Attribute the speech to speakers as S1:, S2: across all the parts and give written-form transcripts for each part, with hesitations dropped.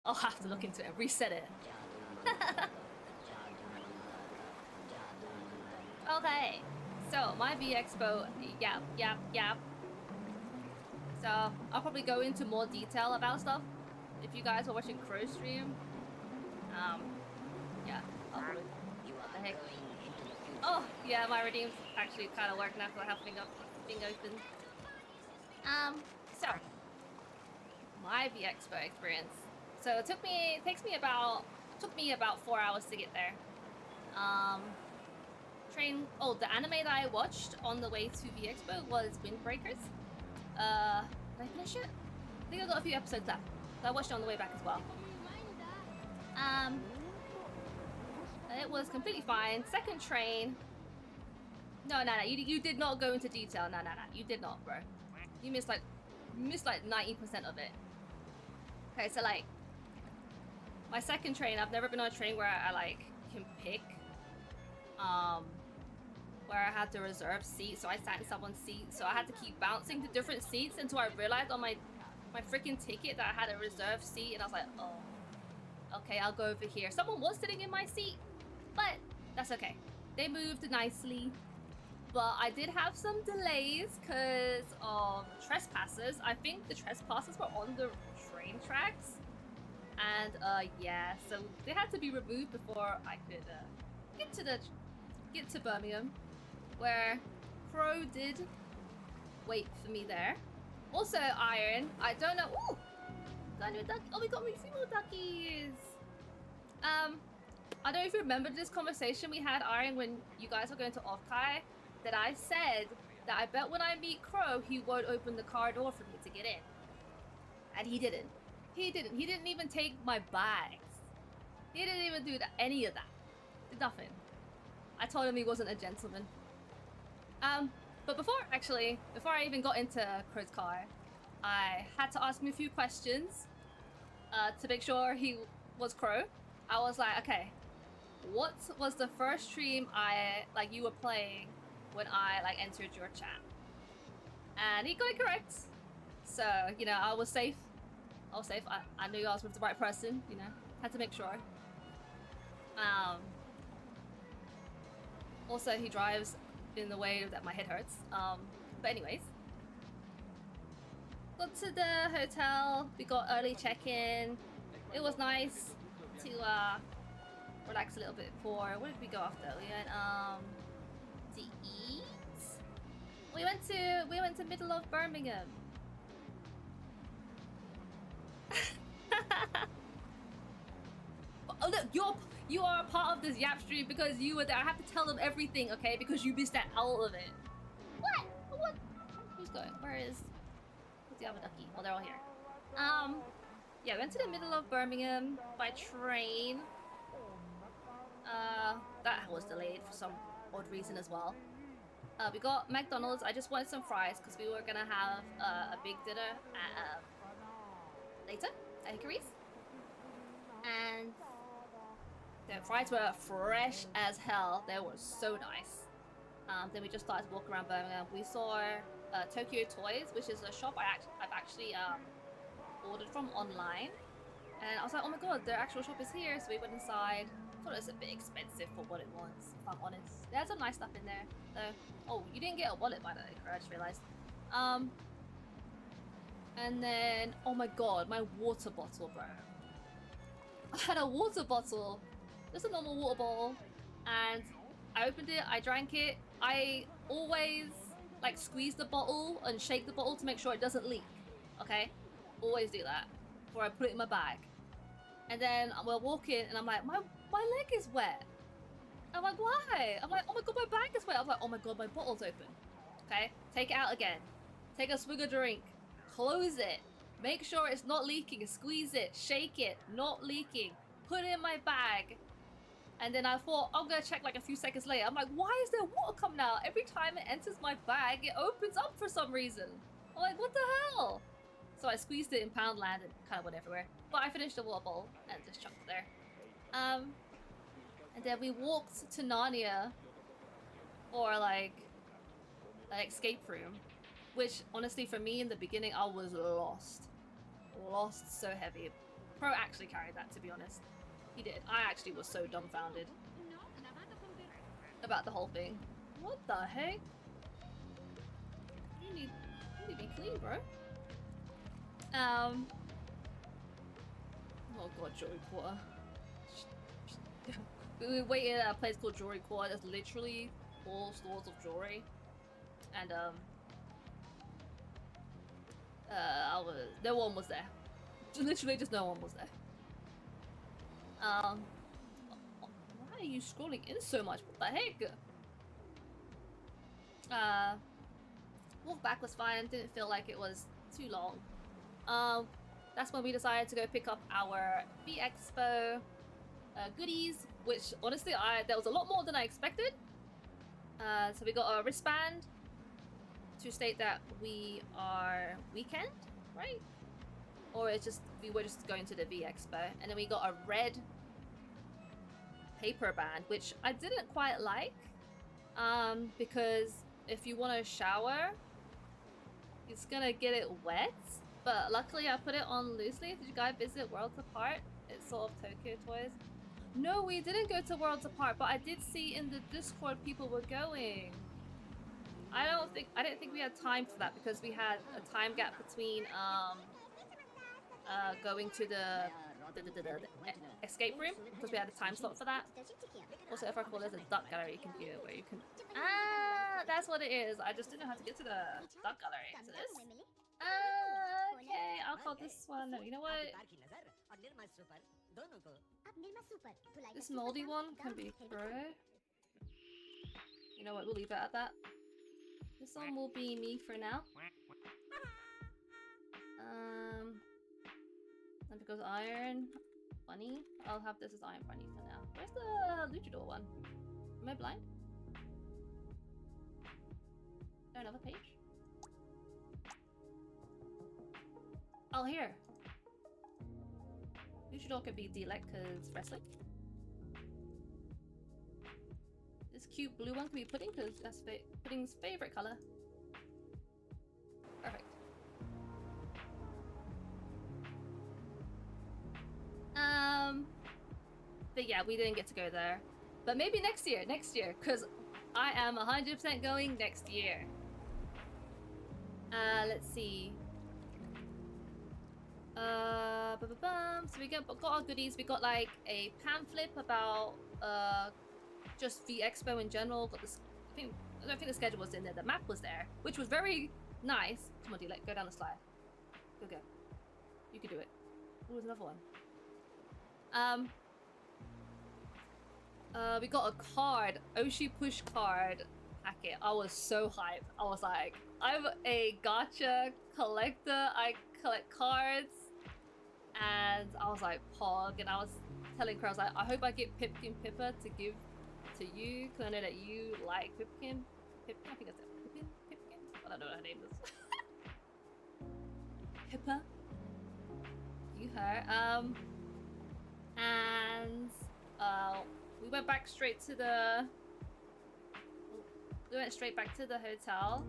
S1: I'll have to look into it and reset it. Okay, so my VeXpo Yap. So I'll probably go into more detail about stuff if you guys are watching Crow stream. Yeah, I'll probably. What the heck? Oh, yeah, my redeem's actually kind of working now because I have thing open. So my VeXpo experience. So it took me about 4 hours to get there. The anime that I watched on the way to VeXpo was Windbreakers. Did I finish it? I think I got a few episodes left. So I watched it on the way back as well. It was completely fine. Second train. No. You did not go into detail. No. You did not, bro. You missed like 90% of it. Okay, so like my second train, I've never been on a train where I like can pick where I had to reserve seats, so I sat in someone's seat, so I had to keep bouncing to different seats until I realized on my freaking ticket that I had a reserved seat, and I was like, oh, okay, I'll go over here. Someone was sitting in my seat, but that's okay. They moved nicely, but I did have some delays because of trespassers. I think the trespassers were on the train tracks, and yeah, so they had to be removed before I could get to Birmingham, where Crow did wait for me there. Also, Iron, I don't know. Ooh, got a new duck. Oh, we got female duckies. I don't know if you remember this conversation we had, Iron, when you guys were going to Offkai, that I said that I bet when I meet Crow, he won't open the car door for me to get in. And he didn't. He didn't even take my bags. He didn't even do any of that. Did nothing. I told him he wasn't a gentleman. But before I even got into Crow's car, I had to ask him a few questions to make sure he was Crow. I was like, okay, what was the first stream you were playing when I entered your chat? And he got it correct. So, you know, I was safe. I knew I was with the right person, you know. Had to make sure. Also, he drives in the way that my head hurts. But anyways. Got to the hotel. We got early check-in. It was nice to relax a little bit before. Where did we go after? We went to eat. We went to middle of Birmingham. Oh look, you are a part of this Yap stream because you were there. I have to tell them everything, okay? Because you missed out all of it. What? Who's going? Where's the other ducky? Oh, they're all here. Yeah, went to the middle of Birmingham by train. That was delayed for some odd reason as well. We got McDonald's. I just wanted some fries because we were gonna have a big dinner at later at Hickory's. And the fries were fresh as hell. They were so nice. Then we just started to walk around Birmingham. We saw Tokyo Toys, which is a shop I've actually ordered from online. And I was like, oh my god, their actual shop is here. So we went inside. Thought it was a bit expensive for what it was, if I'm honest. There's some nice stuff in there, though. Oh, you didn't get a wallet, by the way, I just realized. And then, oh my god, my water bottle, bro. I had a water bottle, just a normal water bottle, and I opened it, I drank it. I always squeeze the bottle and shake the bottle to make sure it doesn't leak, okay? Always do that before I put it in my bag. And then we're walking and I'm like, my leg is wet. I'm like, why? I'm like, oh my god, my bag is wet. I'm like, oh my god, my bottle's open. Okay, take it out again. Take a swig of drink. Close it. Make sure it's not leaking. Squeeze it. Shake it. Not leaking. Put it in my bag. And then I thought, I'm gonna check a few seconds later. I'm like, why is there water coming out? Every time it enters my bag, it opens up for some reason. I'm like, what the hell? So I squeezed it in Poundland and kind of went everywhere. But I finished the water bowl and just chucked it there. And then we walked to Narnia for an escape room. Which, honestly, for me in the beginning, I was lost. Lost so heavy. Pro actually carried that, to be honest. He did. I actually was so dumbfounded about the whole thing. What the heck? You need to be clean, bro. Oh god, Jewelry Quarter. We waited at a place called Jewelry Quarter. There's literally all stores of jewelry, and no one was there. Literally, just no one was there. Why are you scrolling in so much? What the heck? Walk back was fine. Didn't feel like it was too long. That's when we decided to go pick up our VeXpo goodies, which honestly, there was a lot more than I expected. So we got a wristband to state that we are weekend, right? Or it's just we were just going to the VeXpo, and then we got a red paper band, which I didn't quite like, because if you want to shower, it's gonna get it wet. But luckily, I put it on loosely. Did you guys visit Worlds Apart? It's sort of Tokyo Toys. No, we didn't go to Worlds Apart, but I did see in the Discord people were going. I didn't think we had time for that because we had a time gap between going to the escape room because we had a time slot for that. Also, if I recall, there's a duck gallery you can view where you can. That's what it is. I just didn't know how to get to the duck gallery. So this. Okay, I'll call this one. You know what? This moldy one can be pro. You know what? We'll leave it at that. This one will be me for now. And because Iron Bunny, I'll have this as Iron Bunny for now. Where's the Luchador one? Am I blind? Is there another page? Oh, here. Luchador could be Delect because wrestling. This cute blue one can be Pudding because that's Pudding's favorite color. Perfect. But yeah, we didn't get to go there. But maybe next year, because I am 100% going next year. Let's see. So we got our goodies. We got like a pamphlet about just VeXpo in general. Got this. I don't think the schedule was in there. The map was there, which was very nice. Come on, D-Let, go down the slide. Go. You can do it. Oh, there's another one. We got a card, Oshi push card packet. I was so hyped. I was like, I'm a gacha collector. I collect cards. And I was like, Pog. And I was telling Crow, I was like, I hope I get Pipkin Pippa to give to you. Because I know that you like Pipkin. I think that's it. Pipkin? I don't know what her name is. Pippa. You her. And we went back straight to the hotel,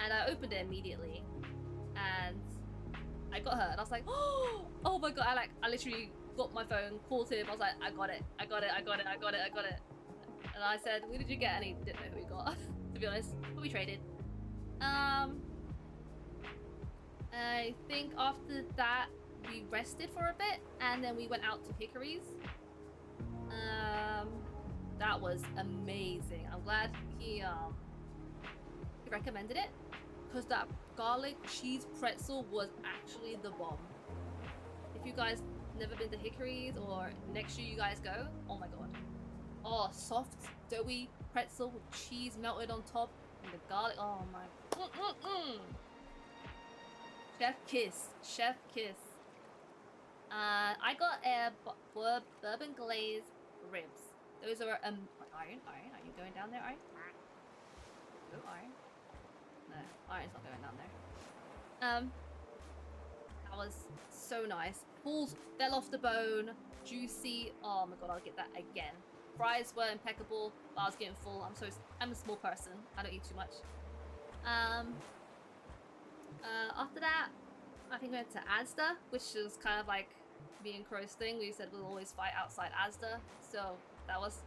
S1: and I opened it immediately, and I got her, and I was like, oh my god! I literally got my phone, called him. I was like, I got it, and I said, who did you get? And he didn't know who he got, to be honest. But we traded. I think after that we rested for a bit, and then we went out to Hickory's. That was amazing. I'm glad he recommended it, because that garlic cheese pretzel was actually the bomb. If you guys never been to Hickory's, or next year you guys go, oh my god. Oh, soft, doughy pretzel with cheese melted on top and the garlic. Oh my. Chef kiss. I got a bourbon glazed ribs. Those are Iron. Are you going down there, Iron? Go, Iron. No, Iron's not going down there. That was so nice. Balls fell off the bone, juicy. Oh my god, I'll get that again. Fries were impeccable, but I was getting full. I'm a small person. I don't eat too much. After that, I think we went to Asda, which is kind of like me and Crow's thing, we said we'll always fight outside Asda, so that was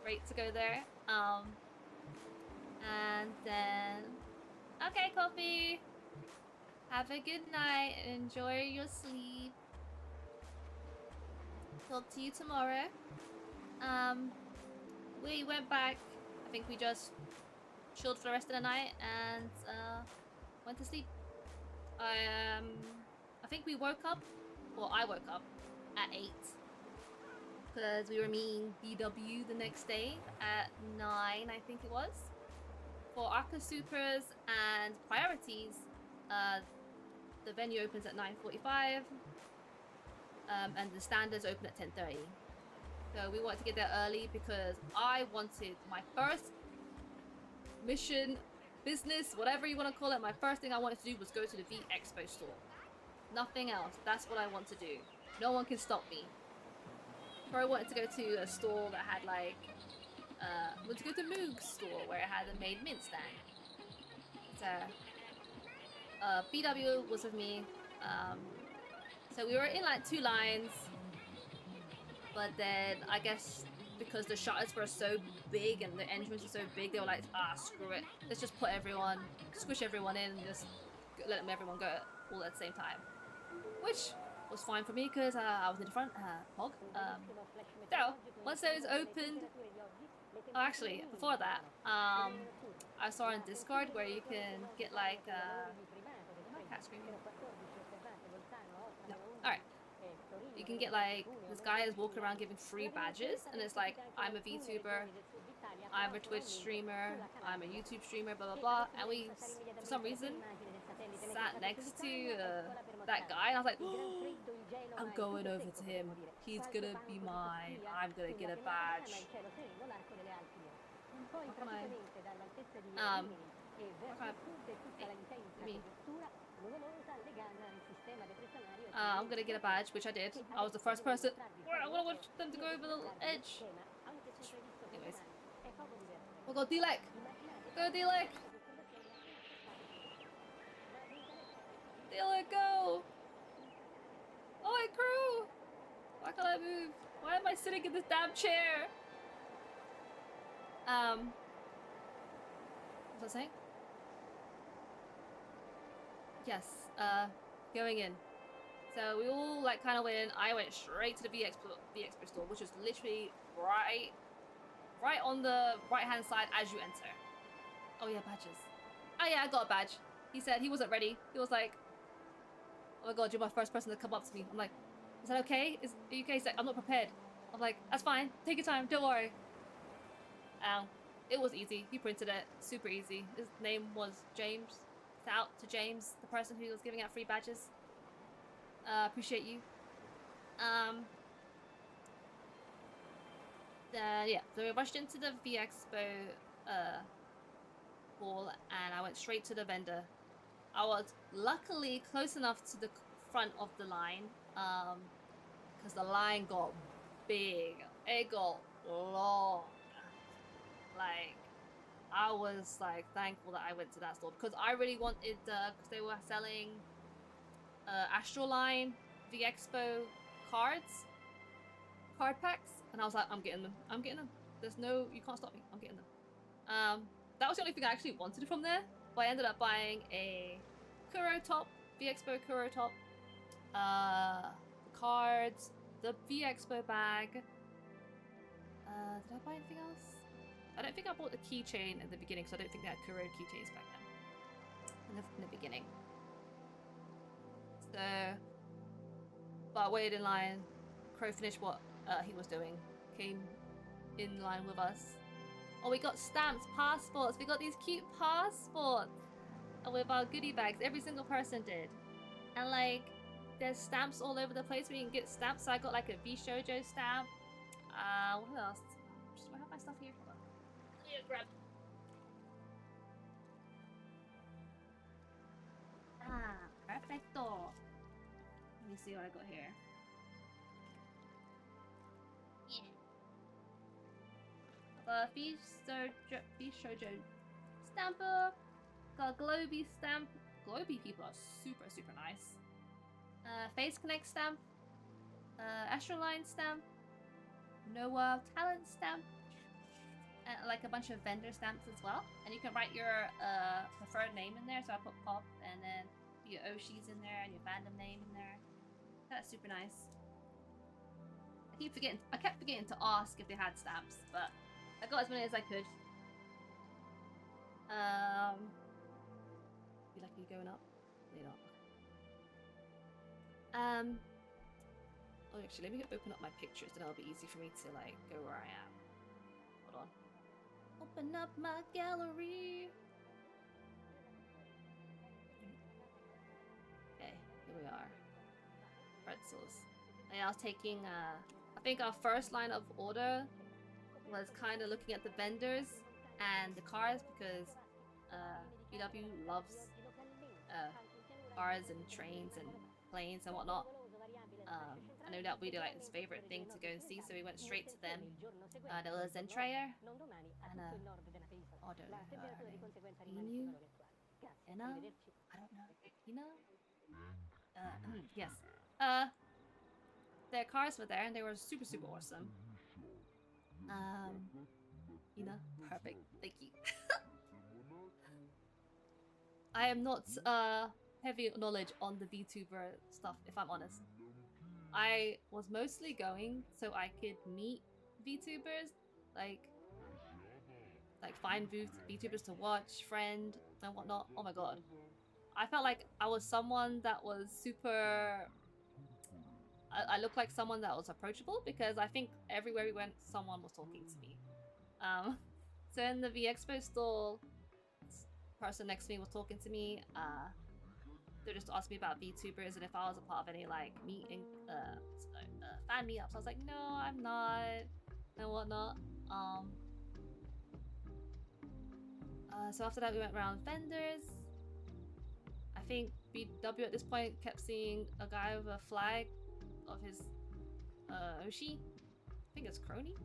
S1: great to go there. And then, okay, Coffee, have a good night and enjoy your sleep. Talk to you tomorrow. We went back. I think we just chilled for the rest of the night and went to sleep. I think we woke up, well, I woke up at 8 because we were meeting BW the next day at 9, I think it was. For Arca Supers and Priorities, the venue opens at 9:45, and the standards open at 10:30. So we wanted to get there early because I wanted my first mission, business, whatever you want to call it, my first thing I wanted to do was go to the VeXpo store. Nothing else. That's what I want to do. No one can stop me. Or I wanted to go to a store that had like, wanted to go to Moog's store where it had a made mint stand. So, BW was with me. So we were in like 2 lines. But then I guess because the shutters were so big and the entrance was so big, they were like, screw it. Let's just put everyone, squish everyone in and just let everyone go all at the same time. Which was fine for me because I was in the front, Pog. So, once those opened, oh actually, before that, I saw on Discord where you can get like, my cat screaming? No, alright. You can get like, this guy is walking around giving free badges, and it's like, I'm a VTuber, I'm a Twitch streamer, I'm a YouTube streamer, blah blah blah, and we, for some reason, sat next to that guy, and I was like, I'm going over to him, he's gonna be mine, I'm gonna get a badge. I'm gonna get a badge, which I did. I was the first person. I want them to go over the edge. Anyways. We'll go D-Lek! Go D-Lek! D-Lek, go! Oh, my crew! Why can't I move? Why am I sitting in this damn chair? What was I saying? Yes, going in. So we all like kind of went in. I went straight to the VeXpo store, which was literally right on the right hand side as you enter. Oh yeah, badges. Oh yeah, I got a badge. He said he wasn't ready. He was like, oh my god, you're my first person to come up to me. I'm like, is that okay? Are you okay? He's like, I'm not prepared. I'm like, that's fine. Take your time. Don't worry. It was easy. He printed it. Super easy. His name was James. Shout out to James, the person who was giving out free badges. Appreciate you. Yeah, so we rushed into the VeXpo hall and I went straight to the vendor. I was luckily close enough to the front of the line, because the line got big. It got long. Like, I was like thankful that I went to that store because I really wanted, because they were selling Astral Line VeXpo card packs, and I was like, I'm getting them. There's no, you can't stop me. I'm getting them. That was the only thing I actually wanted from there, but I ended up buying a Kuro top, VeXpo Kuro top, the cards, the VeXpo bag. Did I buy anything else? I don't think I bought the keychain at the beginning because I don't think they had Kuro keychains back then. In the beginning. So, but I waited in line. Crow finished what he was doing. Came in line with us. Oh, we got stamps, passports. We got these cute passports with our goodie bags. Every single person did. And like, there's stamps all over the place where you can get stamps. So I got like a VShojo stamp. What else? I have my stuff here. Hold on. Let me grab. Perfecto. Let me see what I got here. Yeah. Got a VShojo stamper. Got a Globy stamp. Globy people are super, super nice. Face Connect stamp. Astroline stamp, Noah talent stamp, and like a bunch of vendor stamps as well. And you can write your preferred name in there. So I put Pop, and then your Oshi's in there, and your fandom name in there. That's super nice. I kept forgetting to ask if they had stamps, but I got as many as I could. You like you going up? No, you're not. Oh, actually, let me open up my pictures, and it'll be easy for me to like go where I am. Hold on. Open up my gallery. Okay, here we are. Pretzels. And I was taking. I think our first line of order was kind of looking at the vendors and the cars because BW loves cars and trains and planes and whatnot. I know that we do like his favorite thing to go and see, so we went straight to them. There was Zentreya and oh, don't know her name. Ina? I don't know. Ina? Yes. Their cars were there and they were super awesome. Ina, perfect. Thank you. I am not heavy knowledge on the VTuber stuff, if I'm honest. I was mostly going so I could meet VTubers, like find VTubers to watch, friend, and whatnot. Oh my god. I felt like I was someone that was super... I looked like someone that was approachable because I think everywhere we went, someone was talking to me. So in the VExpo stall, person next to me was talking to me. They just asked me about VTubers and if I was a part of any like meeting, fan meetups. I was like, no, I'm not, and whatnot. So after that, we went around vendors. I think BW at this point kept seeing a guy with a flag of his Oshi. I think it's Crony,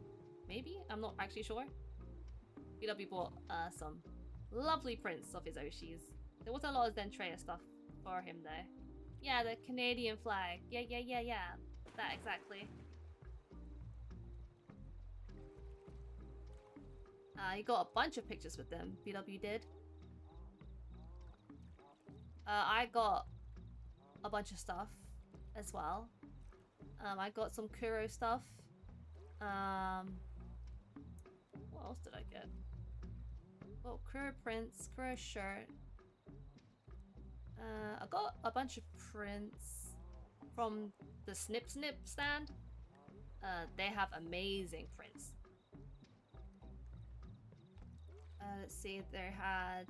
S1: maybe. I'm not actually sure. BW bought some lovely prints of his Oshis. There wasn't a lot of Zentreya stuff for him though. Yeah, the Canadian flag. Yeah. That exactly. He got a bunch of pictures with them. BW did. I got a bunch of stuff as well. I got some Kuro stuff. What else did I get? Well, Kuro prints, Kuro shirt. I got a bunch of prints from the Snip stand. They have amazing prints. Let's see, they had...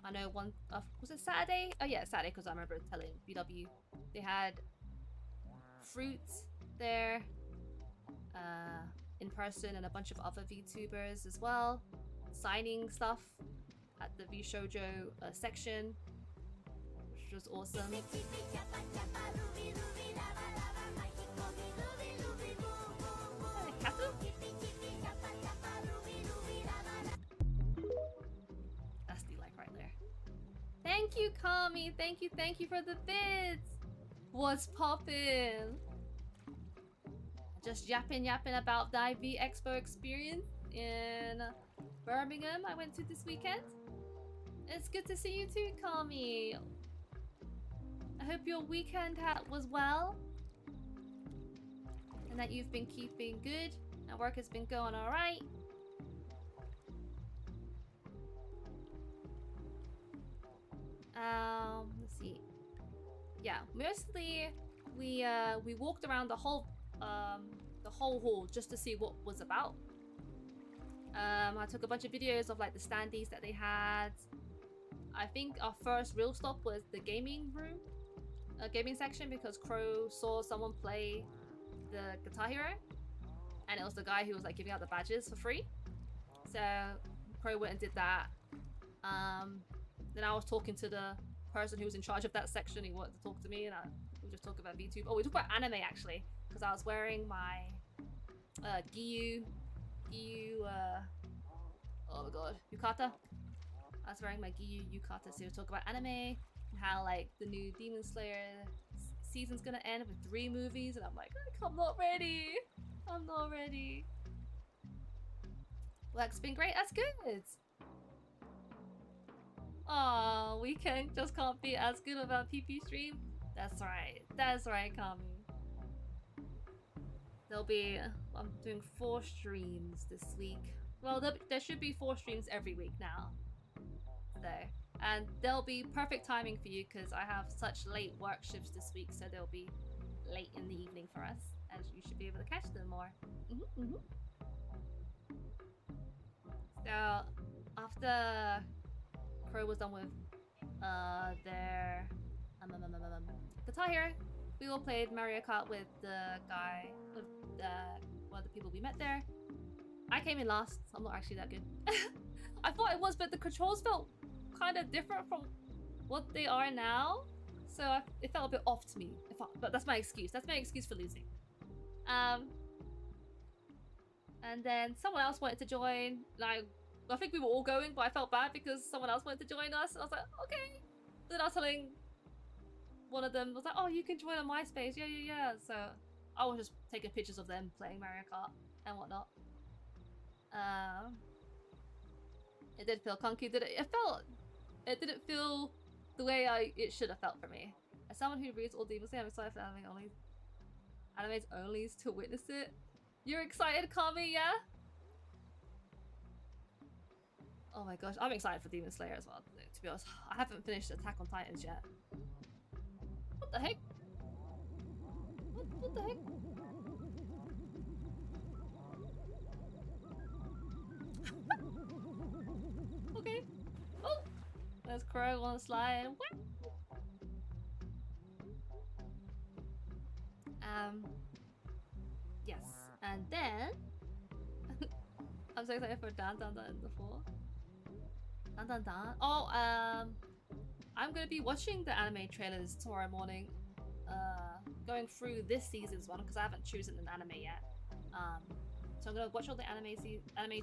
S1: I know one... was it Saturday? Oh yeah, Saturday, because I remember telling BW. They had fruits there. In person, and a bunch of other VTubers as well. Signing stuff at the VShoujo section, which was awesome. That's the like right there. Thank you, Kami. Thank you for the bids. What's poppin'? Just yapping about the VeXpo experience in Birmingham I went to this weekend. It's good to see you too, Kami. I hope your weekend was well and that you've been keeping good and work has been going alright. Let's see. Yeah, mostly we walked around the whole hall just to see what was about. I took a bunch of videos of like the standees that they had. I think our first real stop was the gaming room, gaming section, because Crow saw someone play the Guitar Hero, and it was the guy who was like giving out the badges for free. So Crow went and did that. Then I was talking to the person who was in charge of that section. He wanted to talk to me, and we just talked about VTube. Oh, we talked about anime actually, because I was wearing my Giyu, oh my god, yukata. I was wearing my Giyu yukata, so we talk about anime and how like the new Demon Slayer season's gonna end with 3 movies, and I'm like, I'm not ready. I'm not ready. Work's been great. That's good. Oh, weekend just can't be as good about PP stream. That's right. That's right, Kami. There'll be. I'm doing 4 streams this week. Well, there should be 4 streams every week now. There. And they'll be perfect timing for you because I have such late work shifts this week, so they'll be late in the evening for us, and you should be able to catch them more. So after Crow was done with their Guitar Hero, we all played Mario Kart with the guy, with one of the people we met there. I came in last. So I'm not actually that good. I thought it was, but the controls felt kind of different from what they are now, so it felt a bit off to me. But that's my excuse. That's my excuse for losing. And then someone else wanted to join. Like, I think we were all going, but I felt bad because someone else wanted to join us, and I was like, okay. But then I was telling one of them, I was like, oh, you can join on MySpace. Yeah. So I was just taking pictures of them playing Mario Kart and whatnot. It did feel clunky, did it? It didn't feel the way it should have felt for me. As someone who reads all Demon Slayer, I'm excited for animes only to witness it. You're excited, Kami, yeah? Oh my gosh, I'm excited for Demon Slayer as well, to be honest. I haven't finished Attack on Titans yet. What the heck? What the heck? Okay. Oh! There's Crow on the slide. What? Yes. And then I'm so excited for Dan in the fall. Dan. Oh, I'm gonna be watching the anime trailers tomorrow morning. Going through this season's one because I haven't chosen an anime yet. So I'm gonna watch all the anime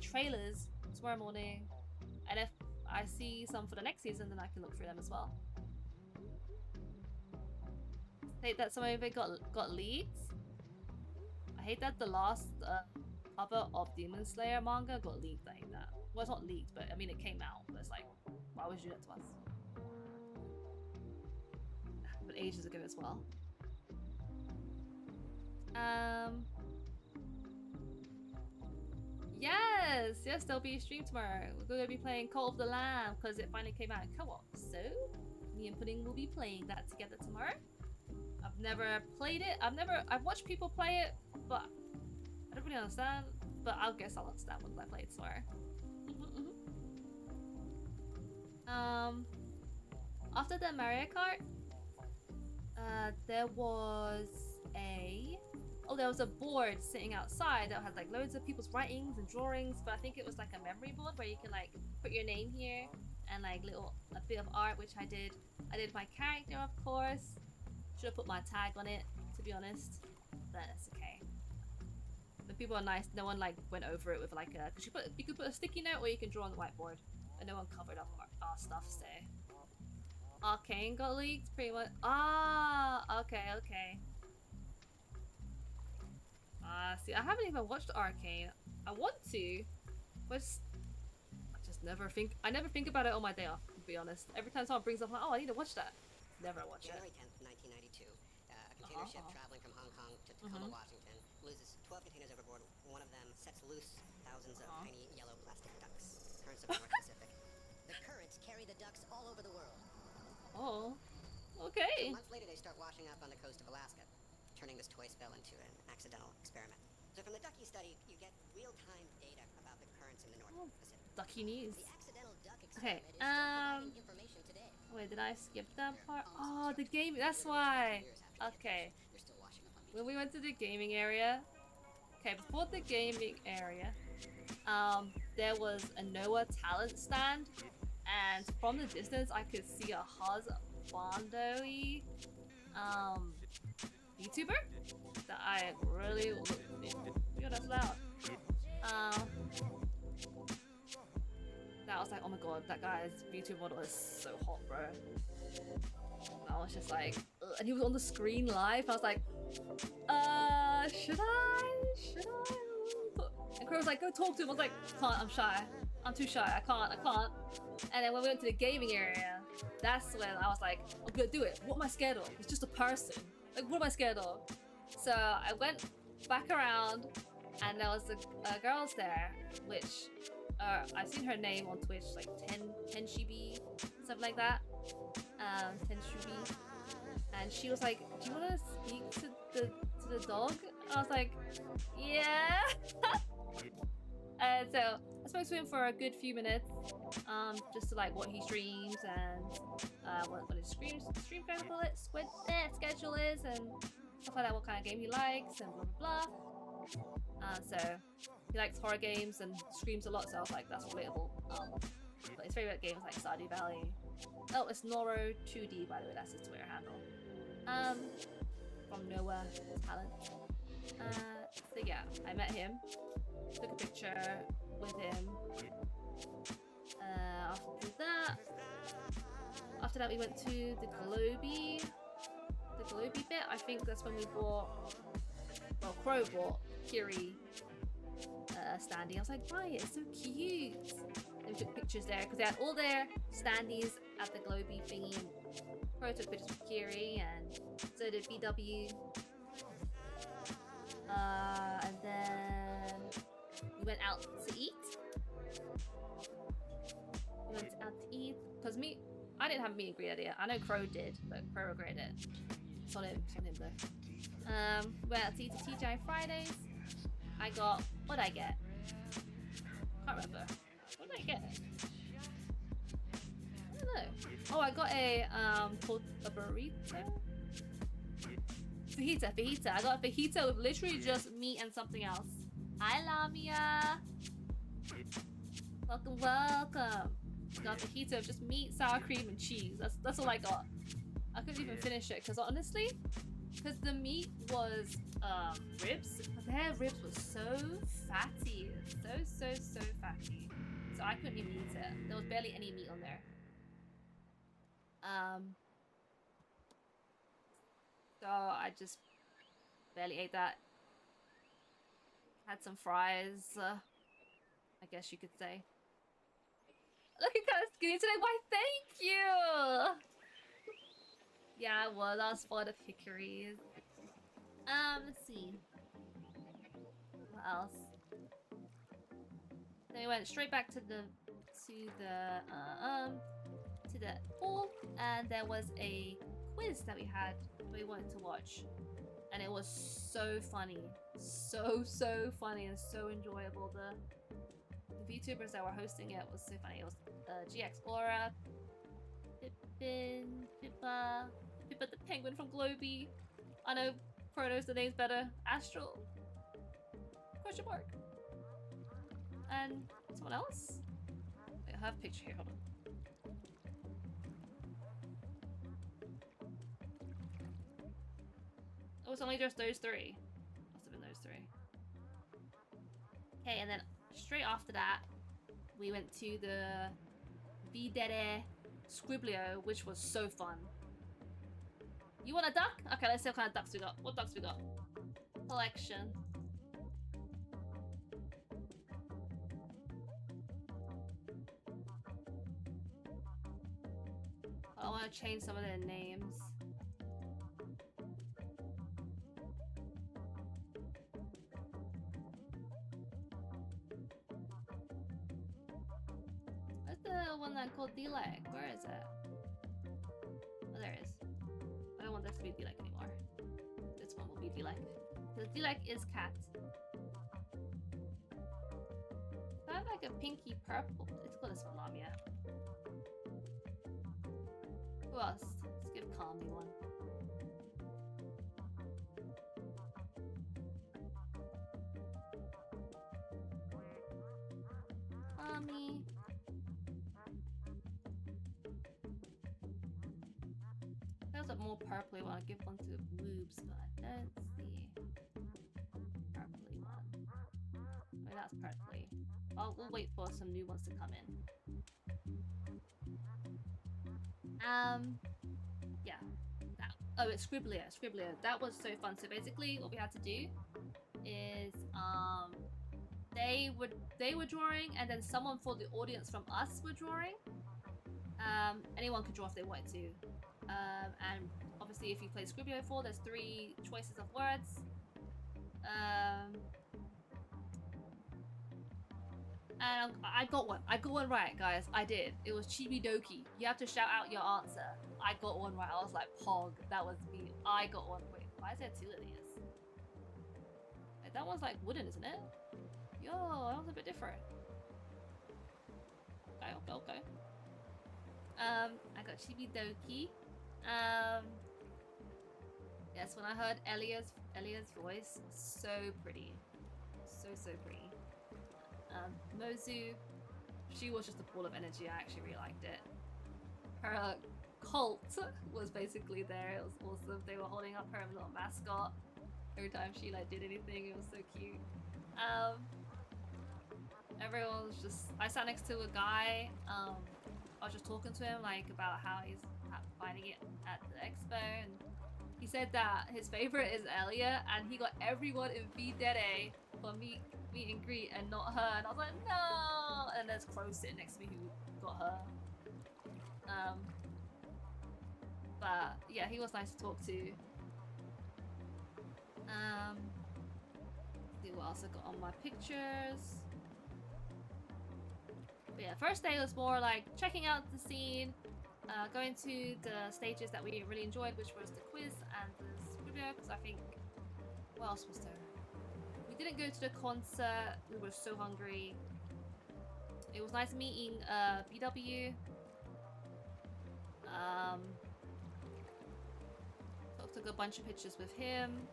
S1: trailers tomorrow morning, and if I see some for the next season, then I can look through them as well. I hate that some of it got leaked. I hate that the last cover of Demon Slayer manga got leaked. I hate that. Well, it's not leaked, but I mean it came out. But it's like, why would you do that to us? But ages ago as well. Yes, there'll be a stream tomorrow. We're going to be playing Call of the Lamb because it finally came out in co-op. So, me and Pudding will be playing that together tomorrow. I've never played it. I've watched people play it, but I don't really understand. But I guess I'll understand when I play it tomorrow. After the Mario Kart, there was a board sitting outside that had like loads of people's writings and drawings, but I think it was like a memory board where you can like put your name here and like a bit of art, which I did. I did my character, of course. Should have put my tag on it, to be honest, but that's okay. The people are nice. No one like went over it with like a. Cause you could put a sticky note or you can draw on the whiteboard, and no one covered up our stuff. So Arcane got leaked, pretty much. Okay. See, I haven't even watched Arcane. I want to, but I just never think. I never think about it on my day off, to be honest. Every time someone brings up, like, oh, I need to watch that. Never watch it.
S2: January 10th, 1992. A container ship traveling from Hong Kong to Tacoma, Washington, loses 12 containers overboard. One of them sets loose thousands of tiny yellow plastic ducks. Currents of the North Pacific. The currents carry the ducks all over the world.
S1: Oh, okay.
S2: Months later, they start washing up on the coast of Alaska, turning this toy spell into an accidental experiment. So from the ducky study, you get real-time data about the currents in the North Pacific.
S1: Ducky news.
S2: The accidental duck experiment is still providing information today.
S1: Wait, did I skip that part? Oh, the game. That's why. Okay. When we went to the gaming area. Okay, before the gaming area, there was a Noah talent stand, and from the distance, I could see a husbando-y, YouTuber that I really looked. Yo, that's loud. That was like, oh my god, that guy's YouTube model is so hot, bro. And I was just like, ugh. and he was on the screen live. I was like, should I? And Crow was like, go talk to him. I was like, can't, I'm shy. I'm too shy, I can't. And then when we went to the gaming area, that's when I was like, I'm gonna do it. What am I scared of? It's just a person. Like, what am I scared of? So I went back around, and there was a girls there, which I've seen her name on Twitch, like Tenshibi, something like that. Tenshibi. And she was like, do you want to speak to the dog? I was like, yeah. And so I spoke to him for a good few minutes, just to like what he streams and what his stream schedule is and stuff like that, what kind of game he likes and blah blah blah. So he likes horror games and streams a lot, so I was like, that's relatable. But his favorite game is like Stardew Valley. Oh, it's Noro2D, by the way, that's his Twitter handle. From Noah Talent. So yeah, I met him, took a picture with him. After that we went to the Globy bit. I think that's when we bought, well, Crow bought Kiri standee. I was like, right, it's so cute. And we took pictures there because they had all their standees at the Globy thingy. Crow took pictures with Kiri, and so did BW. And then we went out to eat. Because I didn't have a meet and greet idea. I know Crow did, but Crow regretted it. It's on him though. Went out to eat at TGI Fridays. I got, what did I get? Can't remember. What did I get? I don't know. Oh, I got a burrito? Fajita. I got a fajita with literally just meat and something else. Hi, Lamia. Welcome. Got a fajita with just meat, sour cream, and cheese. That's all I got. I couldn't even finish it because honestly, because the meat was ribs, but their ribs were so fatty, so fatty. So I couldn't even eat it. There was barely any meat on there. So I just barely ate that. Had some fries, I guess you could say. Looking kind of skinny today. Why, thank you! Yeah, I was. I was full of hickories. Let's see. What else? Then we went straight back to the pool, and there was a quiz that we wanted to watch, and it was so funny, so funny and so enjoyable. The VTubers that were hosting it was so funny. It was GX Aura, Pippa the penguin from Globy. I know Pro knows the names better. Astral? Question mark. And someone else? Wait, I have a picture here. Hold on. Oh, it's only just those three. Must have been those three. Okay, and then straight after that, we went to the Videre Scriblio, which was so fun. You want a duck? Okay, let's see what kind of ducks we got. What ducks we got? Collection. I want to change some of their names. Where's the one that called D-Leg? Where is it? Oh, there it is. I don't want this to be D-Leg anymore. This one will be D-Leg. The D-Leg is cat. I have like a pinky purple. Let's call this one Lamia. Who else? Let's give Kami one. Kami. There's a more purpley one. I'll give one to Boobs, but I don't see purpley one. Oh, that's purpley. Oh, we'll wait for some new ones to come in. Yeah, that. Oh, it's Scribbler. That was so fun. So basically, what we had to do is they were drawing, and then someone for the audience from us were drawing. Anyone could draw if they wanted to. And obviously, if you played Scribbler before, there's 3 choices of words. And I got one. I got one right, guys. I did. It was Chibi Doki. You have to shout out your answer. I got one right. I was like, Pog. That was me. I got one. Wait, why is there 2 of these? Wait, that one's like wooden, isn't it? Yo, that was a bit different. Okay. I got Chibi Doki. Yes, when I heard Elia's voice, so pretty. So pretty. Mozu, she was just a ball of energy. I actually really liked it. Her cult was basically there. It was awesome. They were holding up her little mascot every time she like did anything. It was so cute. Everyone was just. I sat next to a guy. I was just talking to him like about how he's finding it at the expo, and he said that his favorite is Elia, and he got everyone in VeXpo for meet and greet and not her, and I was like, no. And there's Crow sitting next to me who got her. But yeah, he was nice to talk to. See what else I got on my pictures. But yeah, first day was more like checking out the scene, going to the stages that we really enjoyed, which was the quiz and the studio, because I think, what else was there? We didn't go to the concert, we were so hungry. It was nice meeting BW. Took a bunch of pictures with him.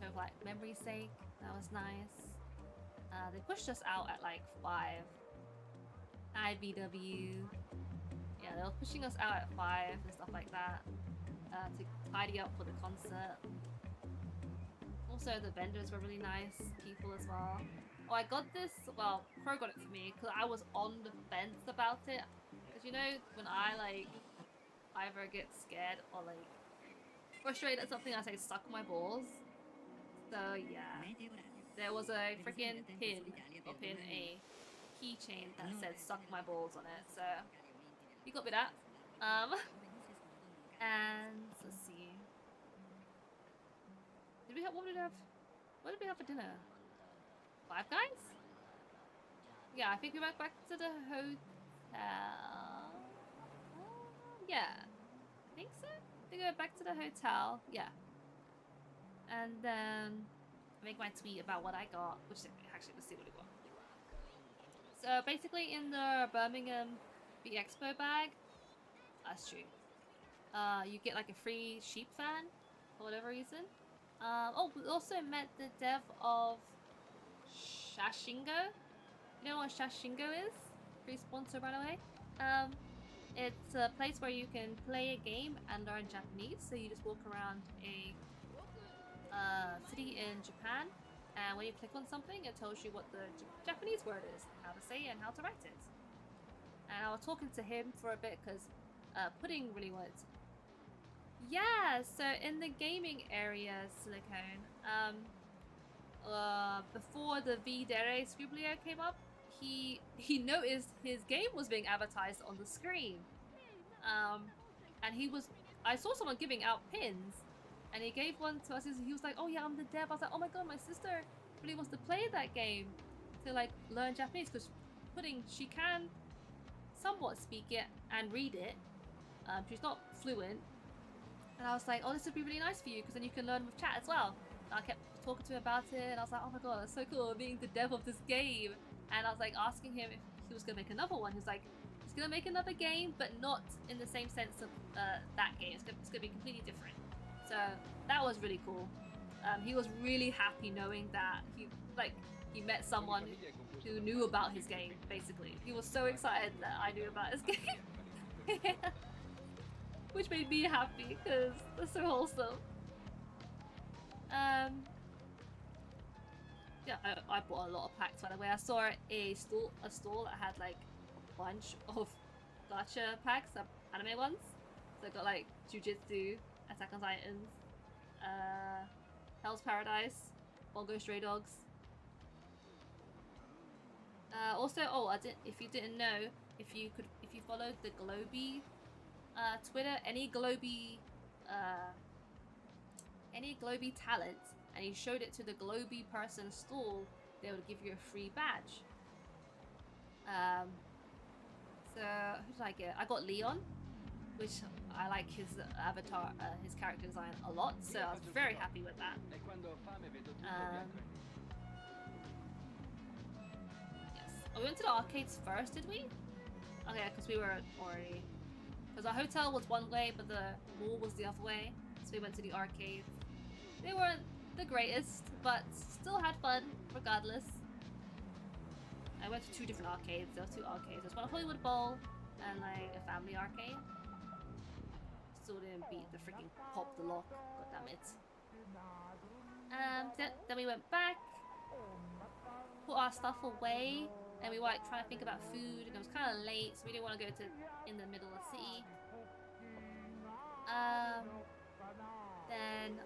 S1: So like memory's sake, that was nice. They pushed us out at like 5. Hi BW. Yeah, they were pushing us out at 5 and stuff like that. To tidy up for the concert. Also the vendors were really nice people as well. Oh, I got this, well, Pro got it for me because I was on the fence about it. Because you know, when I like either get scared or like frustrated at something, I say suck my balls. So yeah, there was a freaking pin up in a keychain that said suck my balls on it. So you got me that. And let's see. Did we have, what did we have for dinner? Five Guys? Yeah, I think we went back to the hotel. Yeah, I think so. I think we went back to the hotel. Yeah. And then I make my tweet about what I got, which actually, let's see what we got. So basically in the Birmingham VeXpo bag, that's true. You get like a free sheep fan for whatever reason. Oh, we also met the dev of Shashingo. You know what Shashingo is? Free sponsor, by the way. It's a place where you can play a game and learn Japanese. So you just walk around a city in Japan, and when you click on something, it tells you what the Japanese word is, how to say it, and how to write it. And I was talking to him for a bit because Pudding really wanted to. Yeah, so in the gaming area, Silicone, before the V-Dere Scribbler came up, he noticed his game was being advertised on the screen. And I saw someone giving out pins, and he gave one to us. He was like, oh yeah, I'm the dev. I was like, oh my god, my sister really wants to play that game to like learn Japanese, because Pudding, she can somewhat speak it and read it. She's not fluent. And I was like, oh, this would be really nice for you, because then you can learn with chat as well. And I kept talking to him about it, and I was like, oh my god, that's so cool, being the dev of this game. And I was like asking him if he was going to make another one. He was like, he's going to make another game, but not in the same sense of that game. It's going to be completely different. So that was really cool. He was really happy knowing that he met someone who knew about his game, basically. He was so excited that I knew about his game. Which made me happy, because they're so wholesome. Yeah, I bought a lot of packs, by the way. I saw a stall that had like a bunch of gacha packs, anime ones. So I got like Jujutsu, Attack on Titans, Hell's Paradise, Bongo Stray Dogs. Also, if you didn't know, if you followed the Globee Twitter, any Globee talent, and you showed it to the Globee person's stall, they would give you a free badge. So who did I get? I got Leon, which I like his avatar, his character design a lot, so I was very happy with that. Yes. Oh, we went to the arcades first, did we? Okay, because we were already... Because our hotel was one way, but the mall was the other way, so we went to the arcades. They weren't the greatest, but still had fun, regardless. I went to 2 different arcades. There were 2 arcades. There's one Hollywood Bowl and like a family arcade. Still didn't beat the freaking Pop the Lock. God damn it. Then we went back, put our stuff away, and we were like trying to think about food, and it was kind of late, so we didn't want to go to in the middle of the city. Then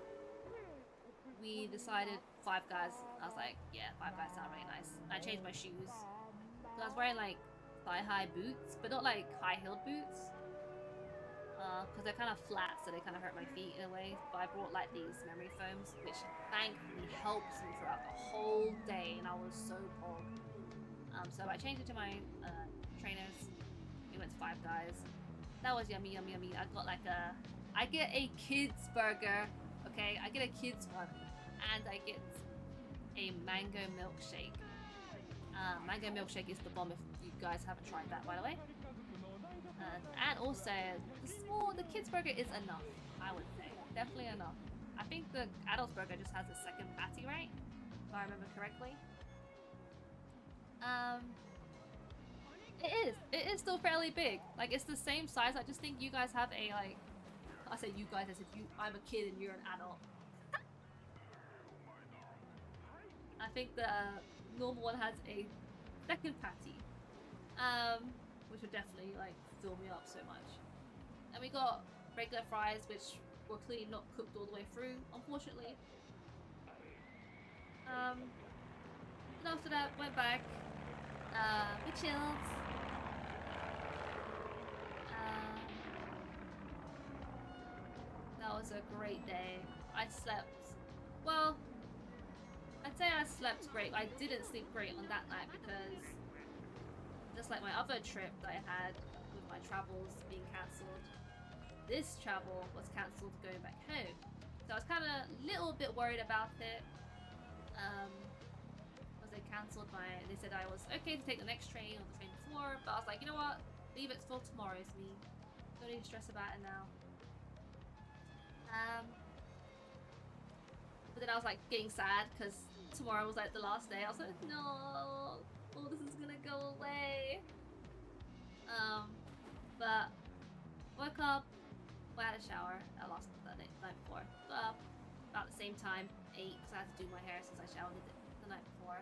S1: we decided Five Guys. I was like, yeah, Five Guys sound really nice. I changed my shoes. So I was wearing like thigh-high boots, but not like high-heeled boots. Because they're kind of flat, so they kind of hurt my feet in a way. But I brought like these memory foams, which thankfully helps me throughout the whole day, and I was so pog. So I changed it to my trainers. We went to Five Guys. That was yummy, yummy, yummy. I get a kid's burger, okay? I get a kid's one, and I get a mango milkshake. Mango milkshake is the bomb if you guys haven't tried that, by the way. And also, the kids burger is enough, I would say. Definitely enough. I think the adults burger just has a second patty, right? If I remember correctly. It is still fairly big. Like, it's the same size. I just think you guys have a, like... I say you guys as if I'm a kid and you're an adult. I think the normal one has a second patty. Which would definitely, like, fill me up so much. And we got regular fries, which were clearly not cooked all the way through, unfortunately. And after that, went back. We chilled. That was a great day. I slept. Well, I'd say I slept great. I didn't sleep great on that night because, just like my other trip that I had with my travels being cancelled, this travel was cancelled going back home. So I was kind of a little bit worried about it. Because they cancelled they said I was okay to take the next train or the train before, but I was like, you know what? Leave it till tomorrow's me. Don't need to stress about it now. But then I was like getting sad because tomorrow was like the last day. I was like, no, all this is gonna go away. But woke up, I had a shower. I lost the night before. But about the same time, 8, because I had to do my hair since I showered the night before.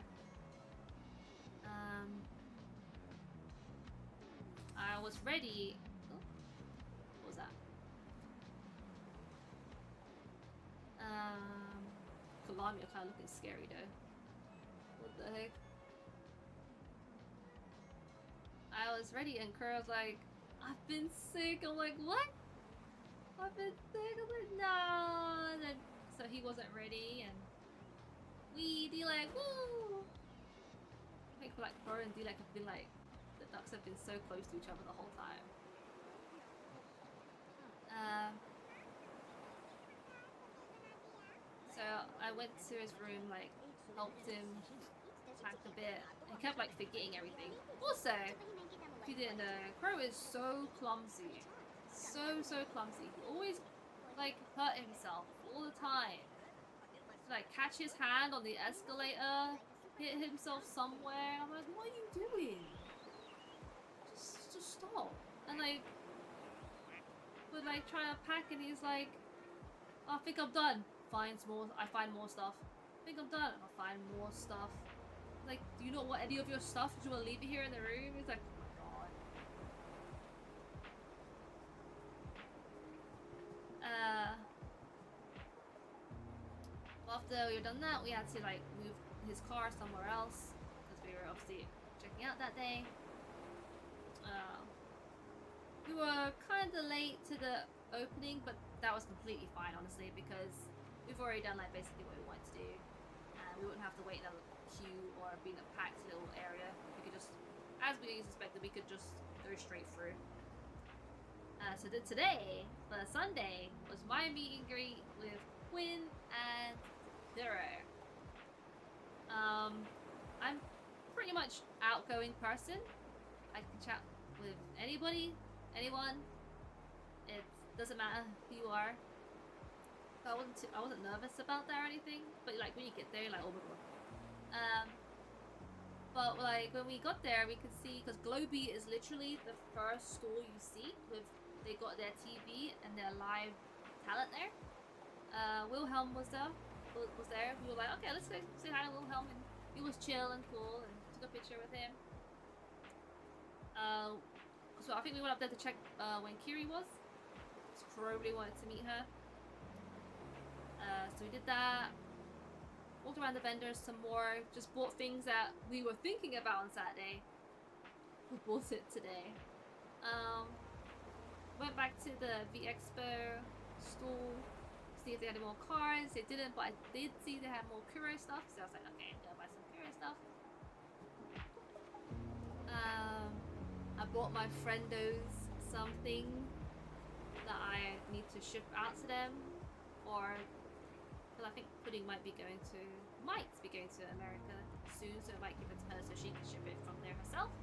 S1: I was ready. Oh, what was that? Kalami are kind of looking scary though. What the heck? I was ready and Kura was like, I've been sick. I'm like, what? I've been sick. I'm like, no. And then, so he wasn't ready and D-Leg, woo! I think like Kura and D-Leg have been like, the ducks have been so close to each other the whole time. So I went to his room, like, helped him pack a bit. He kept like forgetting everything. Also, if you didn't know, Crow is so clumsy. So clumsy. He always like hurt himself all the time. Like catch his hand on the escalator, hit himself somewhere. I'm like, what are you doing? Just stop. And like, we're like trying to pack and he's like, oh, I think I'm done. I find more stuff. I think I'm done. I find more stuff. Like, do you not want any of your stuff? Do you want to leave it here in the room? He's like, oh my god. done that, we had to like move his car somewhere else because we were obviously checking out that day. We were kind of late to the opening, but that was completely fine, honestly, because we've already done like basically what we wanted to do, and we wouldn't have to wait in a queue or be in a packed little area. We could just, as we suspected, we could just go straight through. So today, for Sunday, was my meet and greet with Quinn and Zero. I'm pretty much outgoing person. I can chat with anybody, anyone. It doesn't matter who you are. So I wasn't nervous about that or anything. But like when you get there, you're like, oh my god. But like when we got there, we could see, because Globee is literally the first store you see with, they got their TV and their live talent there. Wilhelm was there. We were like, okay, let's go say hi to Wilhelm, and he was chill and cool, and took a picture with him. So I think we went up there to check when Kiri was. So probably wanted to meet her. So we did that. Walked around the vendors some more. Just bought things that we were thinking about on Saturday. We bought it today. Went back to the VeXpo store. See if they had any more cars. They didn't, but I did see they had more Kuro stuff. So I was like, okay, I'm gonna buy some Kuro stuff. I bought my friendos something that I need to ship out to them, or because I think Pudding might be going to America soon, so I might give it to her so she can ship it from there herself.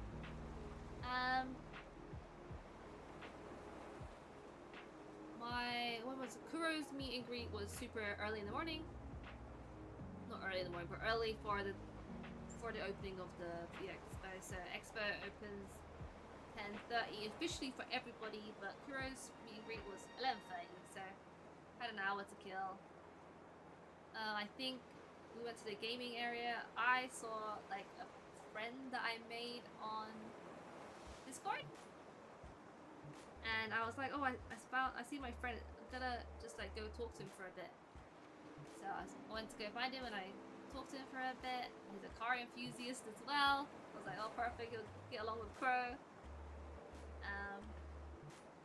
S1: Kuro's meet and greet was super early in the morning. Not early in the morning, but early for the opening of the VeXpo. So Expo opens 10:30 officially for everybody, but Kuro's meet and greet was 11:30, so had an hour to kill. I think we went to the gaming area. I saw like a friend that I made on Discord, and I was like, oh, I see my friend. I'm gonna just like go talk to him for a bit. So I went to go find him, and I talked to him for a bit. He's a car enthusiast as well. I was like, oh, perfect. He'll get along with Crow. And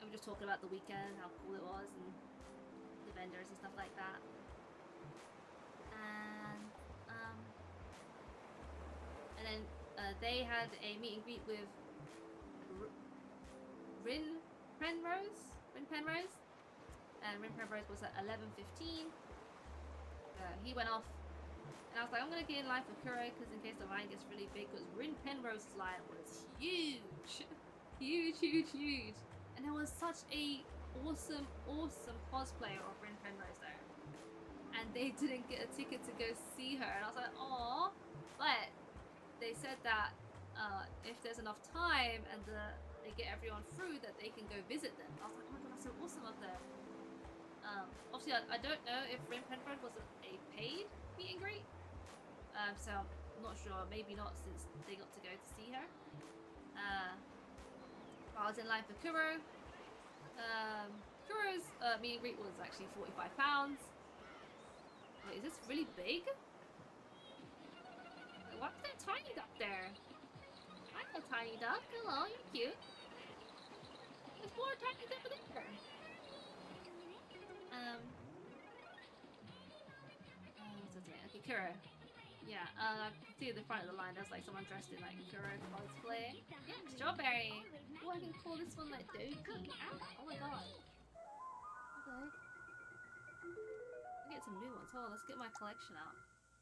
S1: we're just talking about the weekend, how cool it was, and the vendors and stuff like that. And then they had a meet and greet with Rin Penrose, and Rin Penrose was at 11:15. He went off, and I was like, I'm gonna get in line for Kuro because in case the line gets really big, because Rin Penrose's line was huge, huge, and there was such a awesome cosplayer of Rin Penrose there, and they didn't get a ticket to go see her, and I was like, aww. But they said that if there's enough time and they get everyone through, that they can go visit them. I was like, oh my god, that's so awesome of them. Obviously, I don't know if Rin Penrose was a paid meet and greet, so I'm not sure. Maybe not, since they got to go to see her. I was in line for Kuro. Kuro's meet and greet was actually £45. Wait, is this really big? What's that tiny duck there? Hi, tiny duck. Hello, you're cute. There's more tiny ducks over there. Okay, Kuro. Yeah, I can see at the front of the line there's like someone dressed in like Kuro cosplay. Yeah, strawberry. Oh, I can call this one like Doki. Oh my god. Okay. I'll get some new ones. Hold on, let's get my collection out.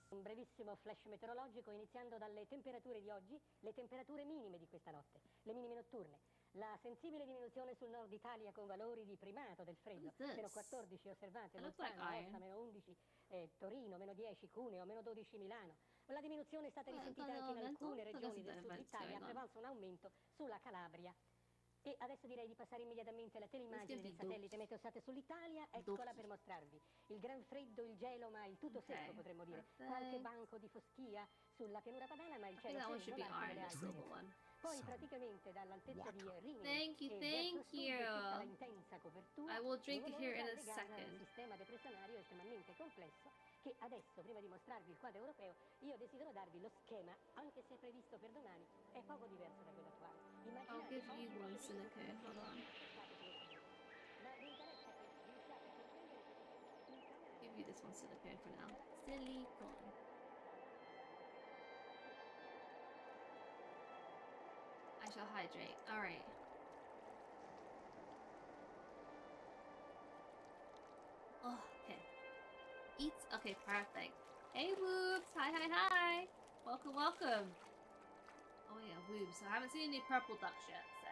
S3: Un brevissimo flash meteorologico iniziando dalle temperature di oggi, le temperature minime di questa notte, le minime notturne. La sensibile diminuzione sul nord Italia con valori di primato del freddo, meno 14 osservate Bolzano, Aosta, meno 11 Torino, meno 10 Cuneo, meno 12 Milano. La diminuzione è stata risentita anche in alcune regioni del sud Italia, ha prevalso un aumento sulla Calabria. E adesso direi di passare immediatamente alla teleimmagine del satellite Meteosat sull'Italia. Eccola per mostrarvi il gran freddo, il gelo, ma il tutto secco, potremmo dire. Qualche banco di foschia sulla pianura padana, ma il cielo sereno largo delle Alpi. Poi praticamente dall'altezza di Rimini
S1: Thank you.
S3: tutta la intensa copertura.
S1: I will drink it here in a second.
S3: Un sistema depressionario estremamente complesso che adesso, prima di mostrarvi il quadro europeo, io desidero darvi lo schema, anche se previsto per domani, è poco diverso da quello attuale.
S1: I'll give you one silicone. Hold on.
S3: Ma vi interessa che iniziate a comprendere che il canale...
S1: Give you this one silicone for now. Silicone. I shall hydrate. Alright. Oh, okay. Eat. Okay, perfect. Hey, Woobs. Hi, hi, hi. Welcome, welcome. Oh, yeah, Woobs. I haven't seen any purple ducks yet, so.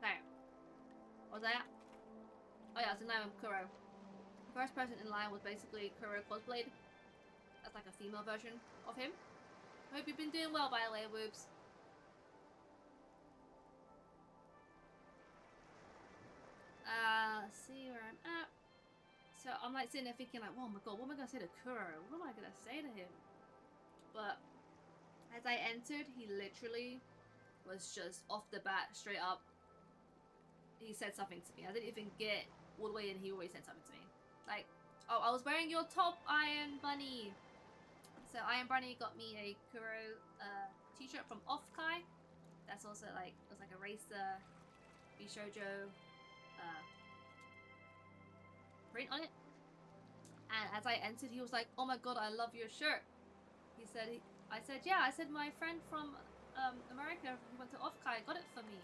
S1: Okay. What was I at? Oh, yeah, I was in line with Kuro. The first person in line was basically Kuro cosplayed as like a female version of him. I hope you've been doing well, by the way, Woobs. Let's see where I'm at. So I'm like sitting there thinking like, oh my god, what am I gonna say to Kuro? What am I gonna say to him? But as I entered, he literally was just off the bat, straight up. He said something to me. I didn't even get all the way in. He always said something to me. Like, oh, I was wearing your top, Iron Bunny. So Iron Bunny got me a Kuro t-shirt from Offkai. That's also like, it was like a racer Bishoujo print on it. And as I entered, he was like, oh my god, I love your shirt. He said, I said, yeah, I said my friend from America who went to Offkai got it for me.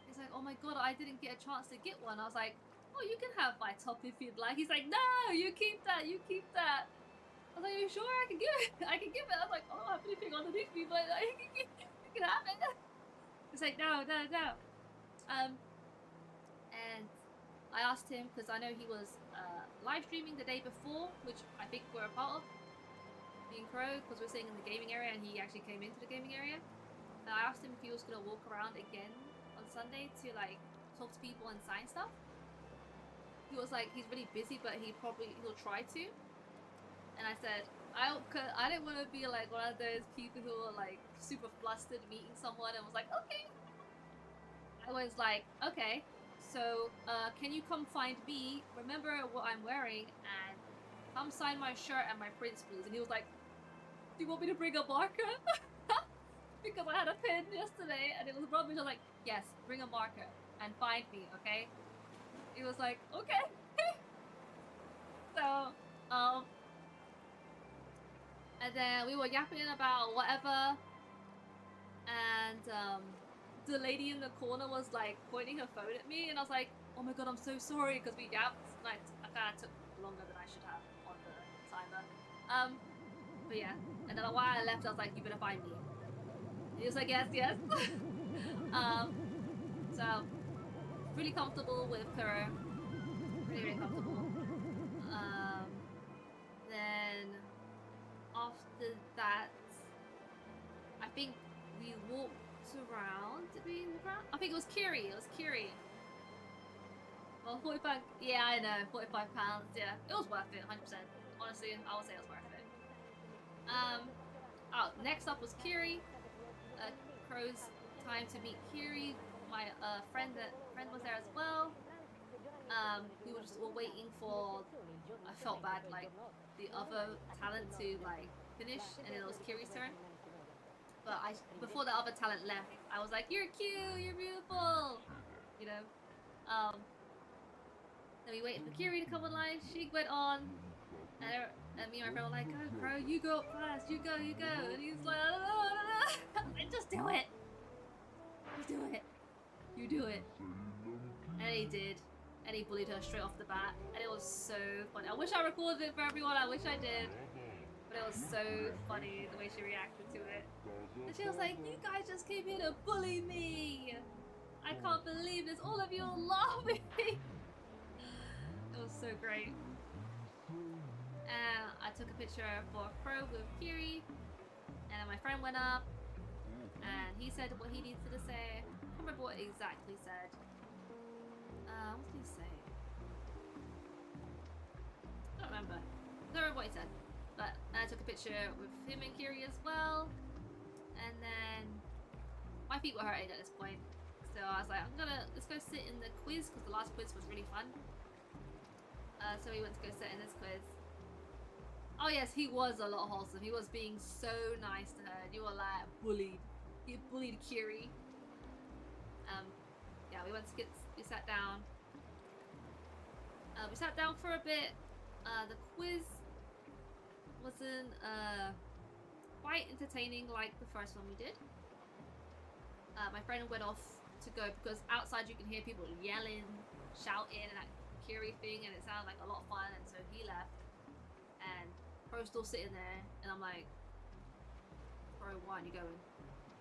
S1: He's like, oh my god, I didn't get a chance to get one. I was like, oh, you can have my top if you'd like. He's like, no, you keep that, you keep that. I was like, are you sure I can give it? I can give it. I was like, oh, I don't have anything underneath me, but you can have it. He's like, no, no, no. And I asked him, because I know he was live streaming the day before, which I think we're a part of, being Crow, because we're sitting in the gaming area, and he actually came into the gaming area. And I asked him if he was going to walk around again on Sunday to, like, talk to people and sign stuff. He was like, he's really busy, but he'll try to. And I said, I didn't want to be like one of those people who are like super flustered meeting someone and was like, okay. I was like, okay, so can you come find me, remember what I'm wearing, and come sign my shirt and my prints, please? And he was like, do you want me to bring a marker? Because I had a pen yesterday and it was rubbish. I was like, yes, bring a marker and find me, okay? He was like, okay. So, and then we were yapping about whatever, and the lady in the corner was like pointing her phone at me, and I was like, oh my god, I'm so sorry, because we yapped. Like, I kind of took longer than I should have on the timer. But yeah, and then while I left, I was like, you better find me. And he was like, yes, yes. So really comfortable with Kuro. Really, really comfortable. Then after that, I think we walked around. Did we walk around? I think it was Kiri. It was Kiri. Well, 45. Yeah, I know. 45 pounds. Yeah, it was worth it. 100%. Honestly, I would say it was worth it. Oh, next up was Kiri. Crow's time to meet Kiri. My friend was there as well. We were just all waiting for. I felt bad, like the other talent to like finish, and then it was Kiri's turn. But before the other talent left, I was like, "You're cute, you're beautiful," you know. Then we waited for Kiri to come online. She went on, and me and my friend were like, "Go, Crow, you go up first. You go, you go." And he's like, "I don't know." Like, just do it. Just do it. You do it. And he did. And he bullied her straight off the bat. And it was so funny. I wish I recorded it for everyone. I wish I did. But it was so funny the way she reacted to it. And she was like, you guys just came here to bully me. I can't believe this. All of you are laughing. It was so great. And I took a picture for Crow with Kiri. And then my friend went up. And he said what he needed to say. I can't remember what he exactly said. What did he say? I don't remember. I don't remember what he said. But I took a picture with him and Kiri as well. And then my feet were hurting at this point. So I was like, let's go sit in the quiz because the last quiz was really fun. So we went to go sit in this quiz. Oh yes, he was a lot wholesome. He was being so nice to her. And you were like bullied. He bullied Kiri. Yeah, we sat down. We sat down for a bit. The quiz wasn't quite entertaining like the first one we did. My friend went off to go because outside you can hear people yelling, shouting, and that Kiri thing, and it sounded like a lot of fun. And so he left, and Pro's still sitting there, and I'm like, Pro, why aren't you going?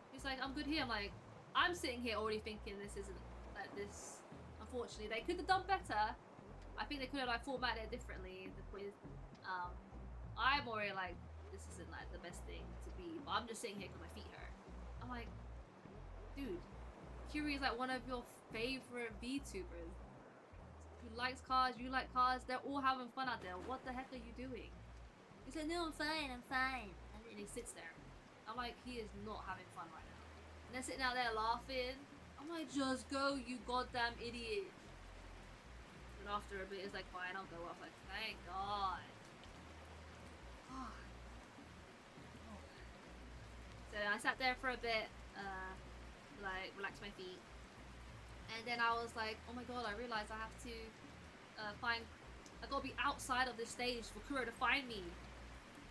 S1: He's like, I'm good here. I'm like, I'm sitting here already thinking this isn't like this. Unfortunately, they could have done better. I think they could have like formatted it differently. The quiz. I'm already like, this isn't like the best thing to be, but I'm just sitting here because my feet hurt. I'm like, dude, Kiri is like one of your favorite VTubers. Who likes cars, you like cars, they're all having fun out there. What the heck are you doing? He's like, no, I'm fine. And then he sits there. I'm like, he is not having fun right now. And they're sitting out there laughing. I'm like, just go, you goddamn idiot. And after a bit, it's like, fine, I'll go. I was like, thank God. So I sat there for a bit, like, relaxed my feet. And then I was like, oh my God, I realized I have to I gotta be outside of this stage for Kuro to find me.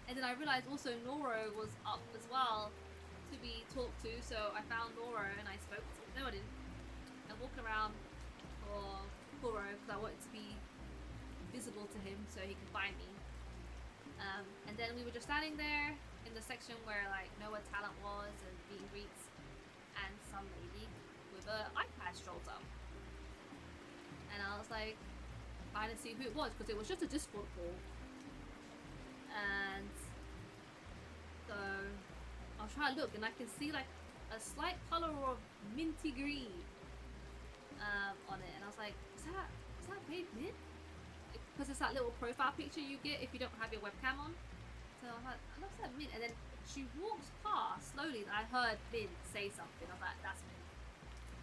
S1: And then I realized also Noro was up as well to be talked to, so I found Noro and I spoke to him. No, I didn't. I walked around for Kuro because I wanted to be visible to him so he could find me. And then we were just standing there in the section where like Noah Talent was and meet and greets, and some lady with an iPad strolled up. And I was like, trying to see who it was because it was just a Discord call. And so I was trying to look and I can see like a slight color of minty green on it, and I was like, is that made mint? Because it's that little profile picture you get if you don't have your webcam on. So I was like, I love that mint. And then she walks past slowly and I heard Mint say something. I was like, that's Mint.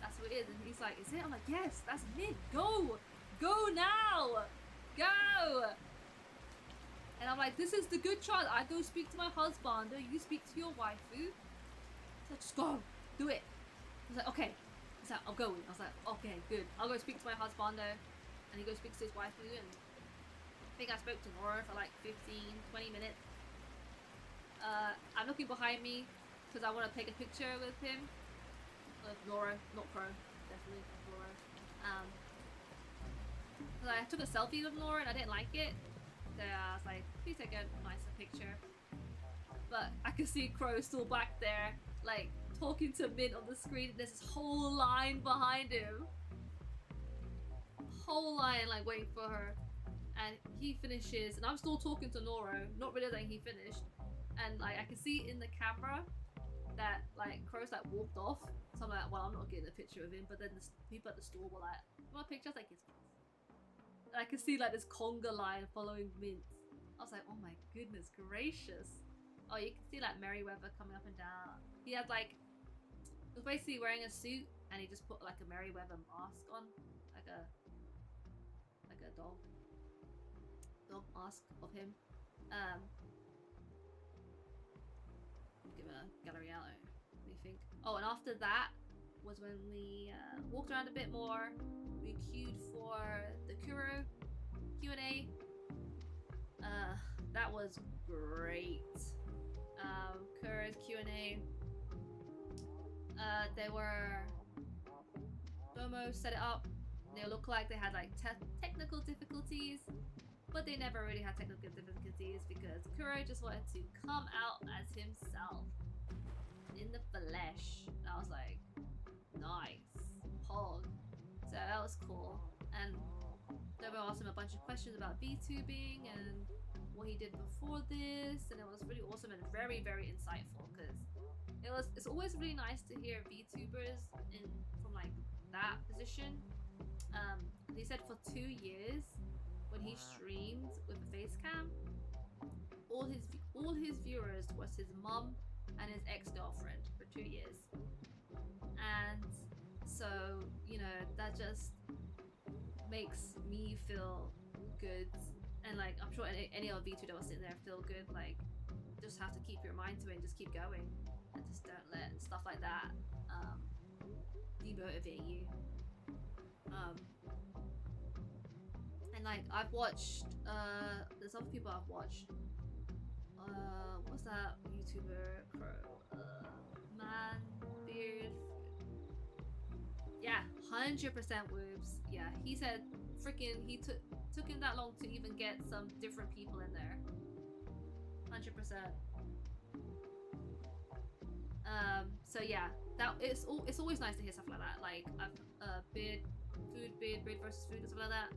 S1: That's what it is. And he's like, is it? I'm like, yes, that's Mint. Go! Go now! Go! And I'm like, this is the good chance. I go speak to my husband, or you speak to your waifu. So just go. Do it. I was like, okay. He's like, I'm going. I was like, okay, good. I'll go speak to my husband, and he goes speak to his waifu, and I think I spoke to Nora for like 15, 20 minutes. I'm looking behind me because I want to take a picture with him. With Nora, not Pro, definitely Nora. So I took a selfie with Nora and I didn't like it. So I was like, please take a nicer picture. But I could see Crow still back there, like talking to Mint on the screen. There's this whole line behind him. Whole line, like waiting for her. And he finishes, and I'm still talking to Noro, not realizing he finished. And like I can see in the camera that like Crow's like walked off. So I'm like, well, I'm not getting a picture of him. But then the people at the store were like, you want a picture? I was like, yes, please. And I could see like this conga line following Mint. I was like, oh my goodness gracious. Oh, you can see like Merryweather coming up and down. He had like, he was basically wearing a suit and he just put like a Merryweather mask on, like a dog mask of him. Give a gallery out. What do you think? Oh, and after that was when we walked around a bit more. We queued for the Kuro Q&A. That was great. Kuro's Q&A. They were Domo set it up. They looked like they had like technical difficulties, but they never really had technical difficulties because Kuro just wanted to come out as himself in the flesh. And I was like, nice, hog. So that was cool. And Domo asked him a bunch of questions about VTubing and what he did before this, and it was really awesome and very, very insightful because it's always really nice to hear VTubers from like that position. He said for 2 years when he streamed with a face cam, all his viewers was his mum and his ex-girlfriend for 2 years. And So, you know, that just makes me feel good. And like, I'm sure any other VTuber that was sitting there feel good. Like, just have to keep your mind to it and just keep going. And just don't let stuff like that demotivate you. And like, I've watched, there's other people I've watched. What's that YouTuber? Man, beard. Yeah, 100% Woobs. Yeah, he said freaking he took him that long to even get some different people in there. 100%. So yeah, that it's always nice to hear stuff like that. Like beard versus food and stuff like that.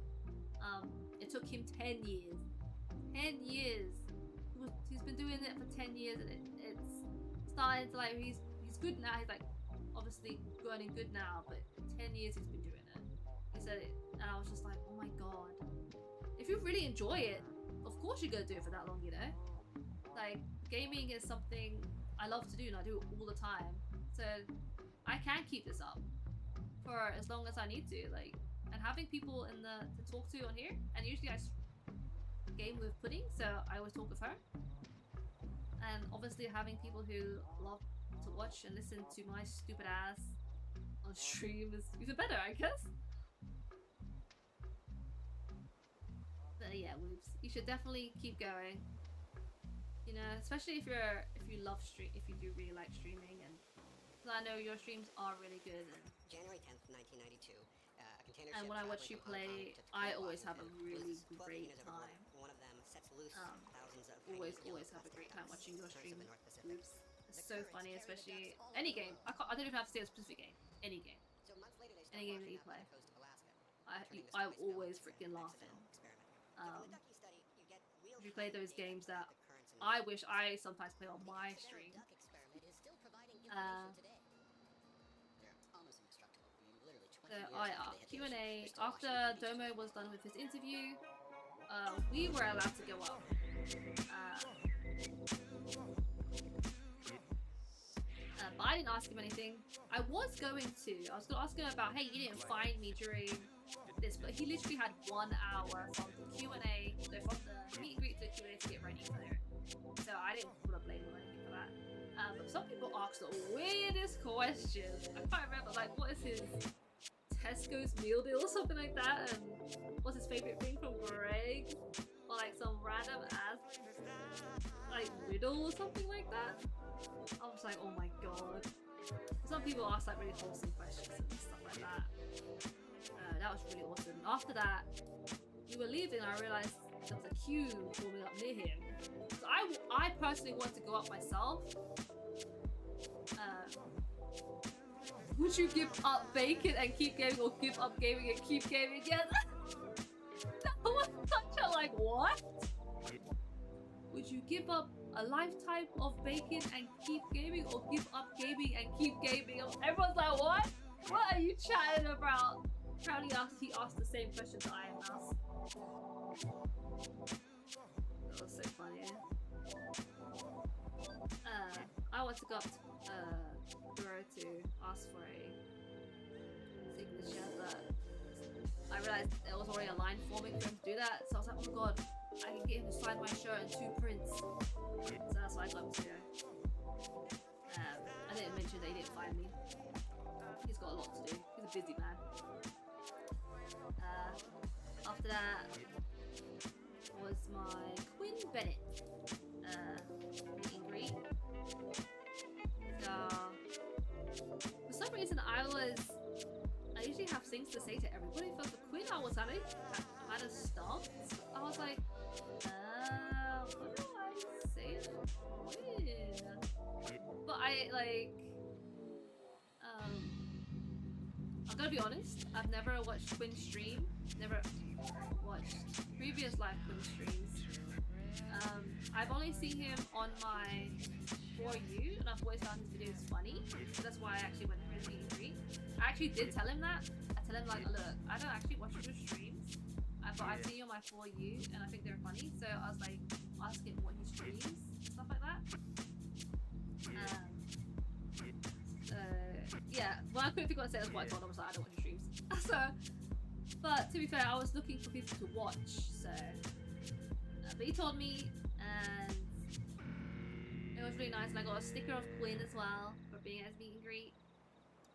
S1: It took him 10 years. 10 years. He's been doing it for 10 years, and it's starting to like he's good now. He's like obviously going good now, but 10 years he's been doing it. He said it, and I was just like, oh my god. If you really enjoy it, of course you're gonna do it for that long, you know? Like, gaming is something I love to do, and I do it all the time. So I can keep this up for as long as I need to, like, and having people to talk to on here, and usually I game with Pudding, so I always talk with her. And obviously having people who love to watch and listen to my stupid ass on stream is even better, I guess. But yeah, Whoops, you should definitely keep going. You know, especially if you do really like streaming, and I know your streams are really good. And
S2: January 10th, 1992.
S1: And when I watch you play, I always have a really great time.
S2: One of them sets loose thousands of
S1: Always have a great time watching your stream. Oops. It's so funny, especially any game. I don't even have to say a specific game. Any game. Any game that you play. I'm always freaking laughing. You play those games that I wish I sometimes play on my stream. So, Q&A. After Domo was done with his interview, we were allowed to go up. But I didn't ask him anything. I was going to ask him about, hey, you didn't find me during this, but he literally had 1 hour from the Q&A, from the meet and greet to the Q&A to get ready for it. So I didn't want to blame him or anything for that. But some people asked the weirdest questions. I can't remember, like, what is his Tesco's meal deal or something like that, and what's his favorite thing from Greg, or like some random ass like riddle or something like that. I was like, oh my god. Some people ask like really wholesome questions and stuff like that. That was really awesome. After that, we were leaving and I realized there was a queue forming up near him. So I personally wanted to go up myself. Would you give up bacon and keep gaming, or give up gaming and keep gaming again? That was such a like, what? Would you give up a lifetime of bacon and keep gaming, or give up gaming and keep gaming? Everyone's like, what? What are you chatting about? Apparently he asked the same question that I asked. That was so funny. I want to go up to Duro to ask for a signature, but I realized there was already a line forming for him to do that, so I was like, oh my god, I can get him to sign my shirt and 2 prints. So that's why I got him to go. I didn't mention that he didn't find me. He's got a lot to do. He's a busy man. After that was my Quinn Bennett meet and greet. So for some reason I usually have things to say to everybody, but for Quinn I was kind of stumped. I was like, what do I say to Quinn? But I'm gonna be honest, I've never watched Quinn stream, never watched previous live Quinn streams. I've only seen him on my For You, and I've always found his videos funny, so that's why I actually went for his meet and greet. I actually did tell him that. I tell him like, look, I don't actually watch your streams, but I've seen you on my For You, and I think they're funny, so I was like, ask him what he streams, stuff like that. Yeah, well, I couldn't figure out what to say. That's why I told him I was like, I don't watch your streams. So, but to be fair, I was looking for people to watch. So, but he told me, and it was really nice. And I got a sticker of Quinn as well for being at his meet and greet.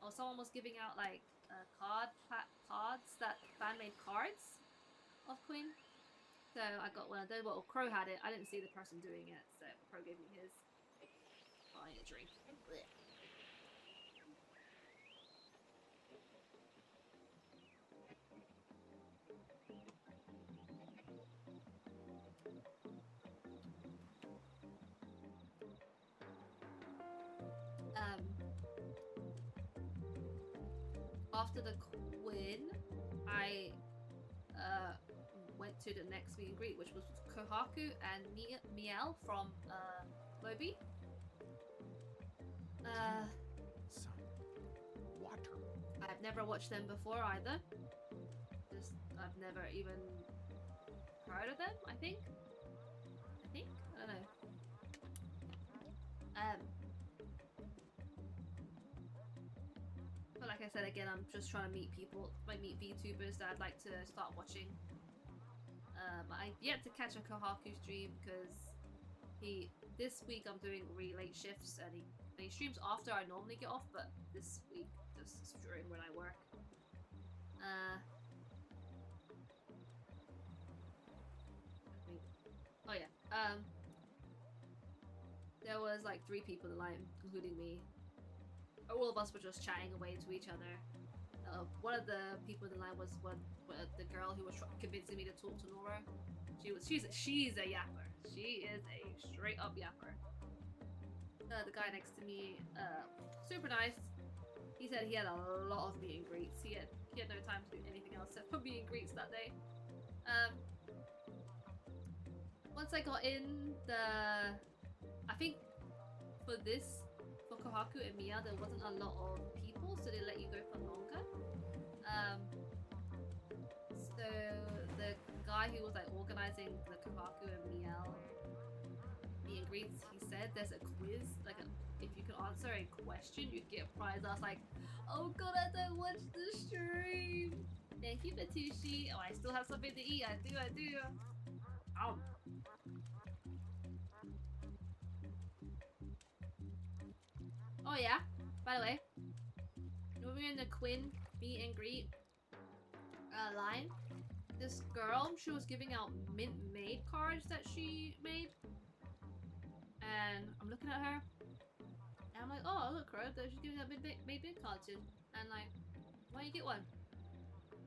S1: Oh, someone was giving out like cards that fan made cards of Quinn. So I got one of those. Well, Crow had it. I didn't see the person doing it, so Crow gave me his. Oh, I need a drink. Blech. After the Quinn, I went to the next meet and greet, which was Kohaku and Miel from Lobby.
S4: Some water.
S1: I've never watched them before either. I've never even heard of them. I think. I don't know. But like I said again, I'm just trying to meet people, meet VTubers that I'd like to start watching. I've yet to catch a Kohaku stream because this week I'm doing really late shifts and he streams after I normally get off, but this week just during when I work. Oh yeah. There was like 3 people in the line, including me. All of us were just chatting away to each other. One of the people in the line was the girl who was convincing me to talk to Nora. She's a yapper. She is a straight up yapper. The guy next to me, super nice. He said he had a lot of meet and greets. He had no time to do anything else except for meet and greets that day. Once I got in I think for Kohaku and Mia, there wasn't a lot of people, so they let you go for longer. So the guy who was like organizing the Kohaku and Miel meet and greets, he said there's a quiz, like if you can answer a question, you get a prize. I was like, oh god, I don't watch the stream. Thank you, Batushi. Oh, I still have something to eat. I do. Ow. Oh yeah, by the way, when we were in the Quinn meet and greet line, this girl, she was giving out mint made cards that she made, and I'm looking at her and I'm like, oh look, her, she's giving out made cards, and like, why don't you get one?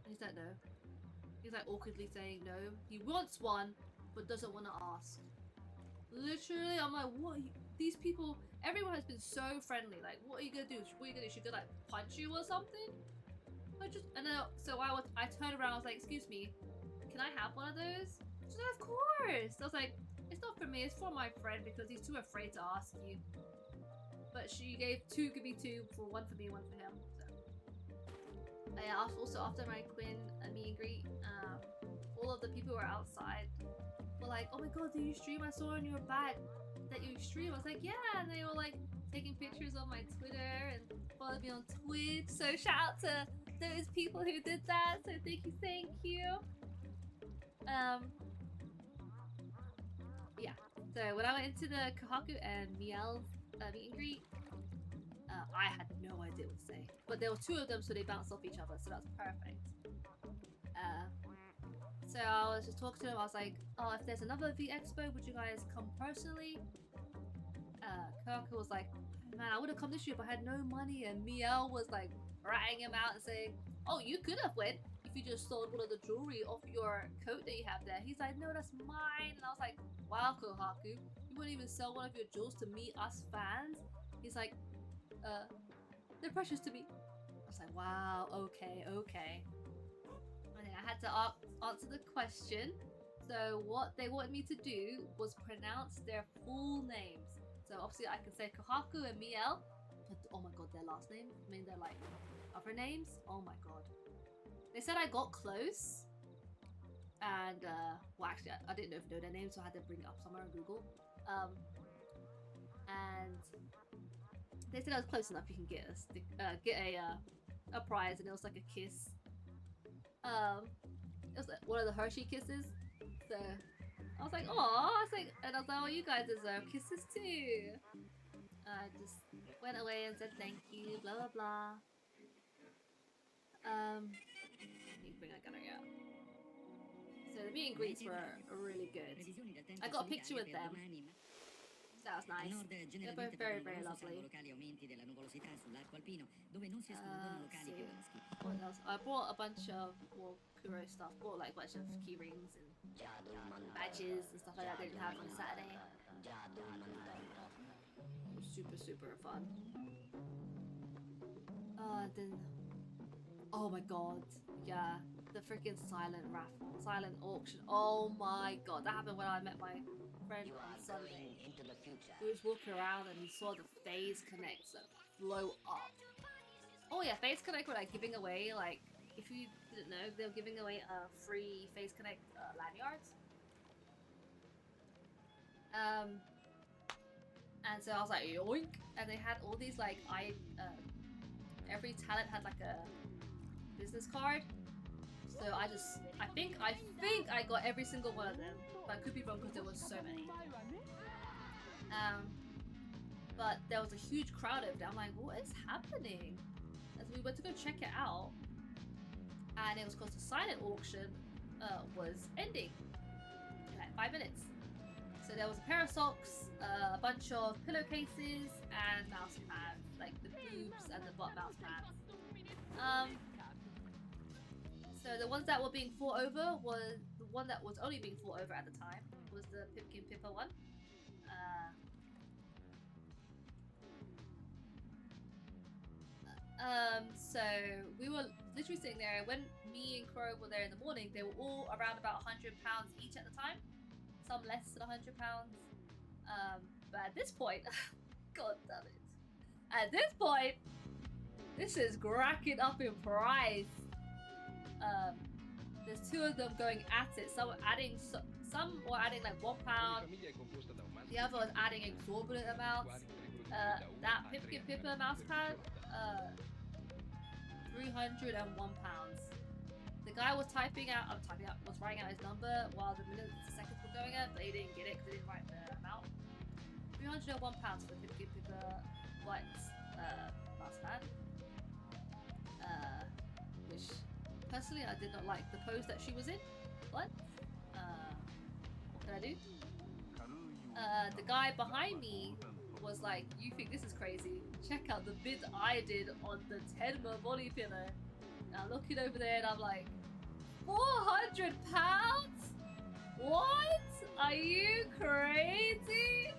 S1: And he's like, no. He's like awkwardly saying no. He wants one but doesn't want to ask. Literally, I'm like, what? These people, everyone has been so friendly. Like, what are you gonna do? What are you gonna do? She could like punch you or something? So I turned around. I was like, excuse me, can I have one of those? She's like, of course. I was like, it's not for me. It's for my friend because he's too afraid to ask you. But she gave 2, give me 2, for one for me, one for him. So yeah. Also after my Quinn meet and greet, all of the people who were outside were like, oh my god, did you stream? I saw on your back that you stream. I was like, yeah, and they were like taking pictures on my Twitter and followed me on Twitch. So shout out to those people who did that. So thank you. Yeah. So when I went into the Kohaku and Miel meet and greet, I had no idea what to say. But there were 2 of them, so they bounced off each other. So that's perfect. So I was just talking to him. I was like, oh, if there's another VEXpo, would you guys come personally? Kohaku was like, man, I would have come this year, but I had no money. And Miel was like ratting him out and saying, oh, you could have went if you just sold one of the jewelry off your coat that you have there. He's like, no, that's mine. And I was like, wow, Kohaku, you wouldn't even sell one of your jewels to me, us fans? He's like, they're precious to me. I was like, wow, okay. And then I had to answer the question. So what they wanted me to do was pronounce their full names. So obviously I can say Kohaku and Miel, but oh my god, their last name? I mean, they're like other names? Oh my god. They said I got close. And, well actually, I didn't know their names, so I had to bring it up somewhere on Google. And They said I was close enough. You can get a prize, and it was like a kiss. It was like one of the Hershey kisses. So I was like, oh, and I was like, oh, you guys deserve kisses too. I just went away and said thank you, blah blah blah. You bring a gallery out. So the meet and greets were really good. I got a picture with them. That was nice. They're both very, very lovely. What else? I bought a bunch of Kuro stuff. Bought like a bunch of key rings and badges and stuff like that they didn't have on Saturday. It was super, super fun. Then... Oh my god. Yeah. The freaking silent raffle. Silent auction. Oh my god. That happened when I met my friend on Sunday. We was walking around and we saw the Phase Connects blow up. Oh yeah, Phase Connect were like giving away, like, if you didn't know, they were giving away free Phase Connect lanyards. And so I was like, yoink! And they had all these like, every talent had like a business card. So I think I got every single one of them, but I could be wrong because there was so many. But there was a huge crowd over there. I'm like, what is happening? And so we went to go check it out, and it was because the silent auction was ending in like 5 minutes. So there was a pair of socks, a bunch of pillowcases, and mouse pads, like the boobs and the butt mouse pads. So the ones that were being fought over was the one that was only being fought over at the time was the Pipkin Pippa one. So we were literally sitting there. When me and Crow were there in the morning, they were all around about £100 each at the time. Some less than £100. But at this point, god damn it. At this point, this is racking up in price. There's two of them going at it. Some were adding like £1. The other was adding exorbitant amounts. That Pipkin Pippa mousepad, £301. The guy was writing out his number while the minutes and seconds were going up, but he didn't get it because he didn't write the amount. £301 for the Pipkin Pippa white mousepad. Which personally I did not like the pose that she was in, but what can I do? The guy behind me was like, you think this is crazy? Check out the bid I did on the Tenma body pillow. Now looking over there and I'm like, £400? What? Are you crazy?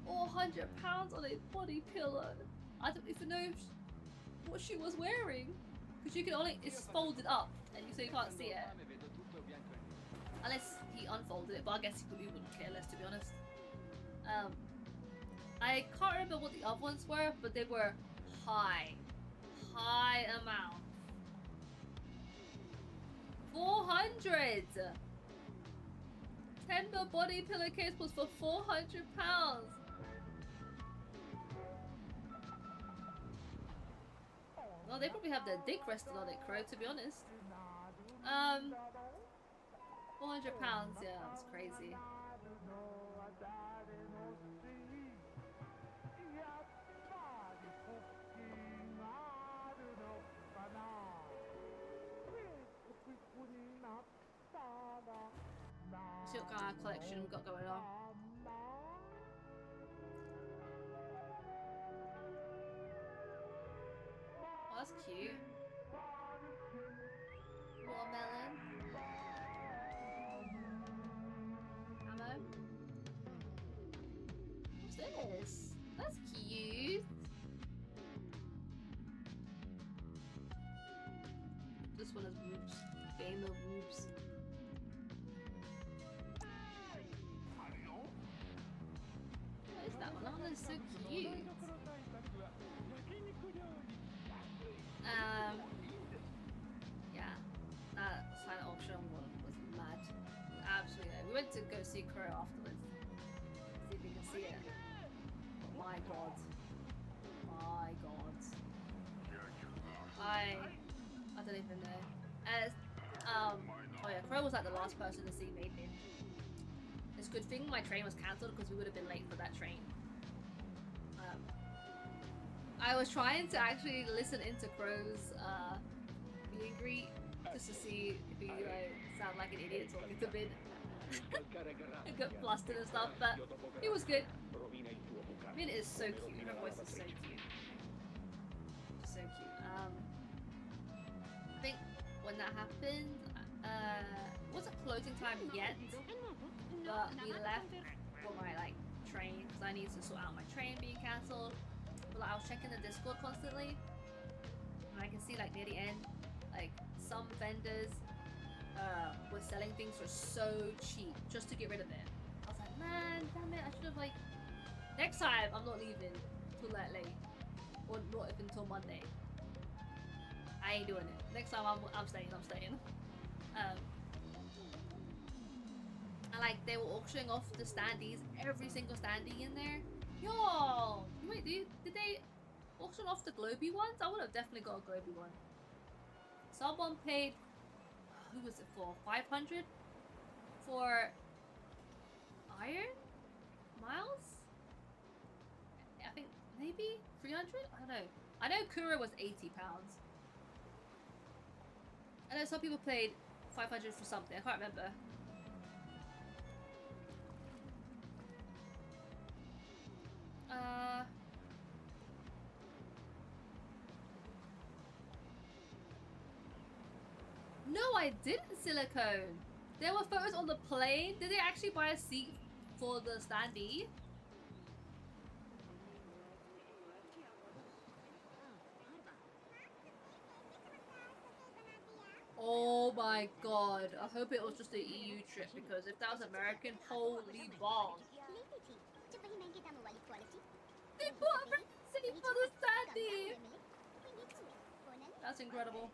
S1: £400 on a body pillow. I don't even know what she was wearing. Because you can only, it's folded up and so you can't see it. Unless he unfolded it, but I guess he wouldn't care less, to be honest. I can't remember what the other ones were, but they were high amounts. 400! Tenma body pillowcase was for £400. Well, they probably have their dick rested on it, Crow, to be honest. £400, yeah, that's crazy. See what kind of collection we've got going on. Oh, that's cute. Watermelon. Ammo. What's this? That's cute. This one has boobs. Game of boobs. What is that one? Oh, that's so cute. Yeah, that silent auction was mad. Absolutely. We went to go see Crow afterwards. See if we can see it. my god. My god. I don't even know. As oh yeah, Crow was like the last person to see Maiden. It's a good thing my train was cancelled because we would have been late for that train. I was trying to actually listen into Crow's meet and greet just to see if he sound like an idiot talking to Min and got flustered and stuff, but it was good. Min is so cute. Her voice is so cute. So cute. I think when that happened, wasn't closing time yet, but we left for my like train because I needed to sort out my train being cancelled. But like, I was checking the Discord constantly, and I can see like near the end, like some vendors were selling things for so cheap just to get rid of it. I was like, man, damn it! I should have like next time I'm not leaving till that late, or not even till Monday. I ain't doing it. Next time I'm staying. I'm staying. And like they were auctioning off the standees, every single standee in there. Yo, wait, did they auction off the Globy ones? I would have definitely got a Globy one. Someone paid, who was it for? 500 for Iron Miles? I think maybe 300. I don't know. I know Kura was £80. I know some people paid 500 for something. I can't remember. No, I didn't silicone. There were photos on the plane. Did they actually buy a seat for the standee? Oh my god. I hope it was just an EU trip because if that was American, holy balls. They bought a seat for the standee! That's incredible.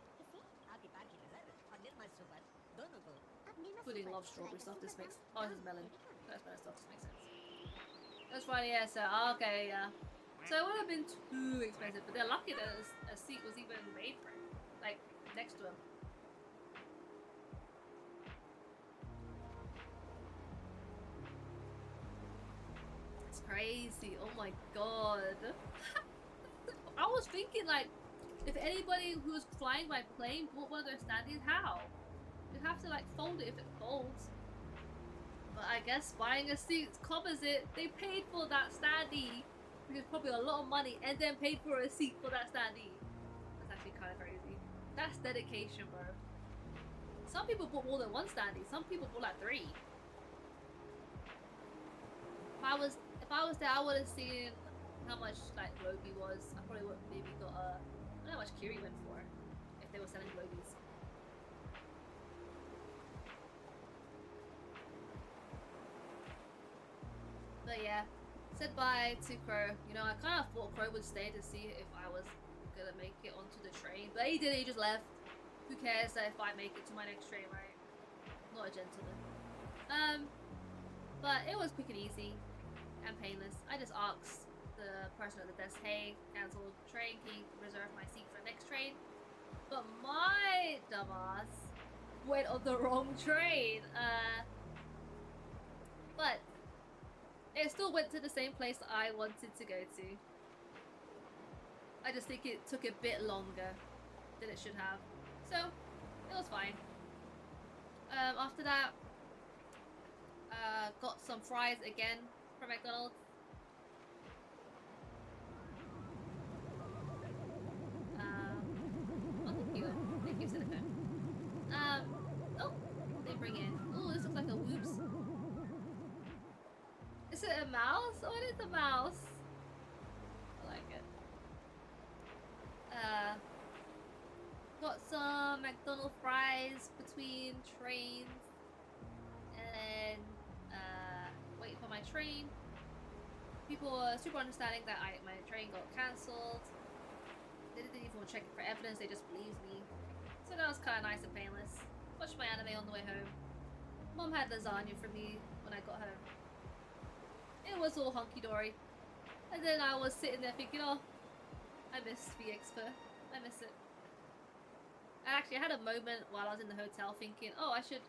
S1: Pudding loves strawberry stuff. This makes. Oh, this is melon. That's better stuff. This makes sense. That's right, yeah. So, okay, yeah. So it would have been too expensive, but they're lucky that a seat was even made for him. Like, next to him. It's crazy. Oh my god. I was thinking, like, if anybody who was flying by plane bought one of their standees, how? You'd have to like fold it if it folds. But I guess buying a seat covers it. They paid for that standee, which is probably a lot of money, and then paid for a seat for that standee. That's actually kind of crazy. That's dedication, bro. Some people bought more than one standee. Some people bought like 3. If I was there, I would have seen how much like Logie was. I probably would maybe got I don't know how much Kiri went for if they were selling Logies. But yeah, said bye to Crow. You know, I kind of thought Crow would stay to see if I was gonna make it onto the train, but he didn't. He just left. Who cares if I make it to my next train, right? Not a gentleman. But it was quick and easy and painless. I just asked the person at the desk, hey, cancelled train, can you reserve my seat for the next train? But my dumbass went on the wrong train. But it still went to the same place I wanted to go to. I just think it took a bit longer than it should have. So, it was fine. After that, got some fries again from McDonald's. Oh, thank you. Thank you, Silicone. Oh, they bring in. Oh, this looks like a whoops. Is it a mouse? Oh, it is a mouse. I like it. Got some McDonald's fries between trains. And waiting for my train. People were super understanding that my train got cancelled. They didn't even check it for evidence, they just believed me. So that was kind of nice and painless. Watched my anime on the way home. Mom had lasagna for me when I got home. It was all hunky-dory. And then I was sitting there thinking, oh, I miss VeXpo. I miss it. And actually, I had a moment while I was in the hotel thinking, oh, I should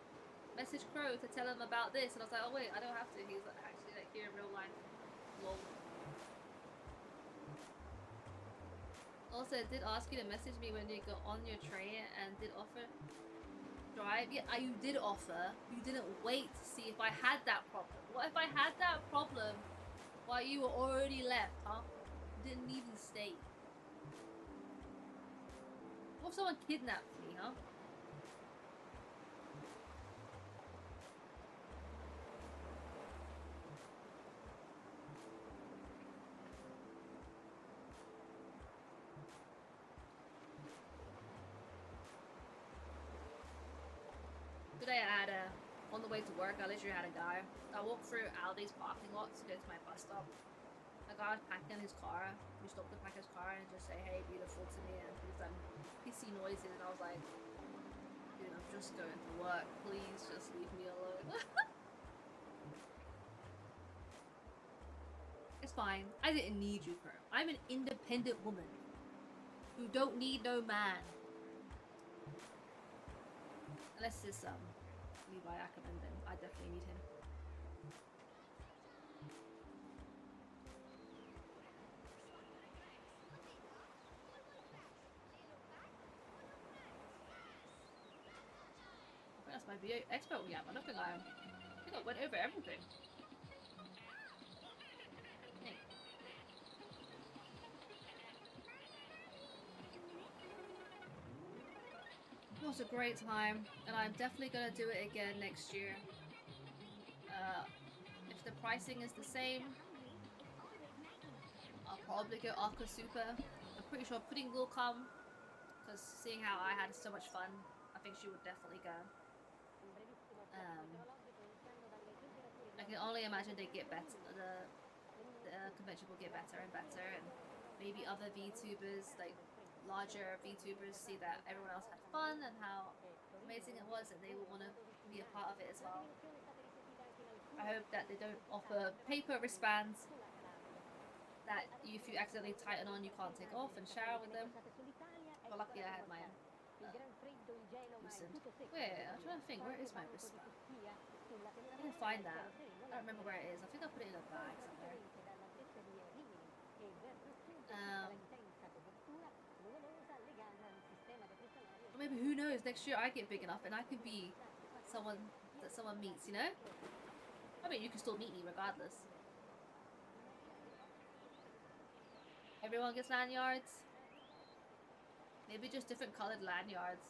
S1: message Crow to tell him about this. And I was like, oh wait, I don't have to. He's like, actually like here in real life. Lol. Also, I did ask you to message me when you got on your train and did offer drive. Yeah, you did offer. You didn't wait to see if I had that problem. What if I had that problem while you were already left, huh? Didn't even stay. What if someone kidnapped me, huh? Today I had on the way to work, I literally had a guy. I walked through Aldi's parking lot to go to my bus stop. A guy was packing his car. We stopped to pack his car and just say, hey, beautiful to me. And he's done hissy noises. And I was like, dude, I'm just going to work. Please just leave me alone. It's fine. I didn't need you, Crow. I'm an independent woman who don't need no man. Unless it's Levi Ackerman, then I definitely need him. I think that's my VeXpo Yap. I don't think I went over everything. Hey. It was a great time, and I'm definitely gonna do it again next year. If the pricing is the same, I'll probably go Aqua Super. I'm pretty sure Pudding will come, because seeing how I had so much fun, I think she would definitely go. I can only imagine they get better. The convention will get better and better, and maybe other VTubers, like larger VTubers, see that everyone else had fun and how amazing it was, and they will want to be a part of it as well. I hope that they don't offer paper wristbands that if you accidentally tighten on, you can't take off and shower with them. But luckily, I had mine loosened. Where? I'm trying to think. Where is my wristband? I didn't find that. I don't remember where it is. I think I put it in a bag somewhere. Or maybe, who knows, next year I get big enough and I could be someone that someone meets, you know? I mean, you can still meet me regardless. Everyone gets lanyards. Maybe just different colored lanyards.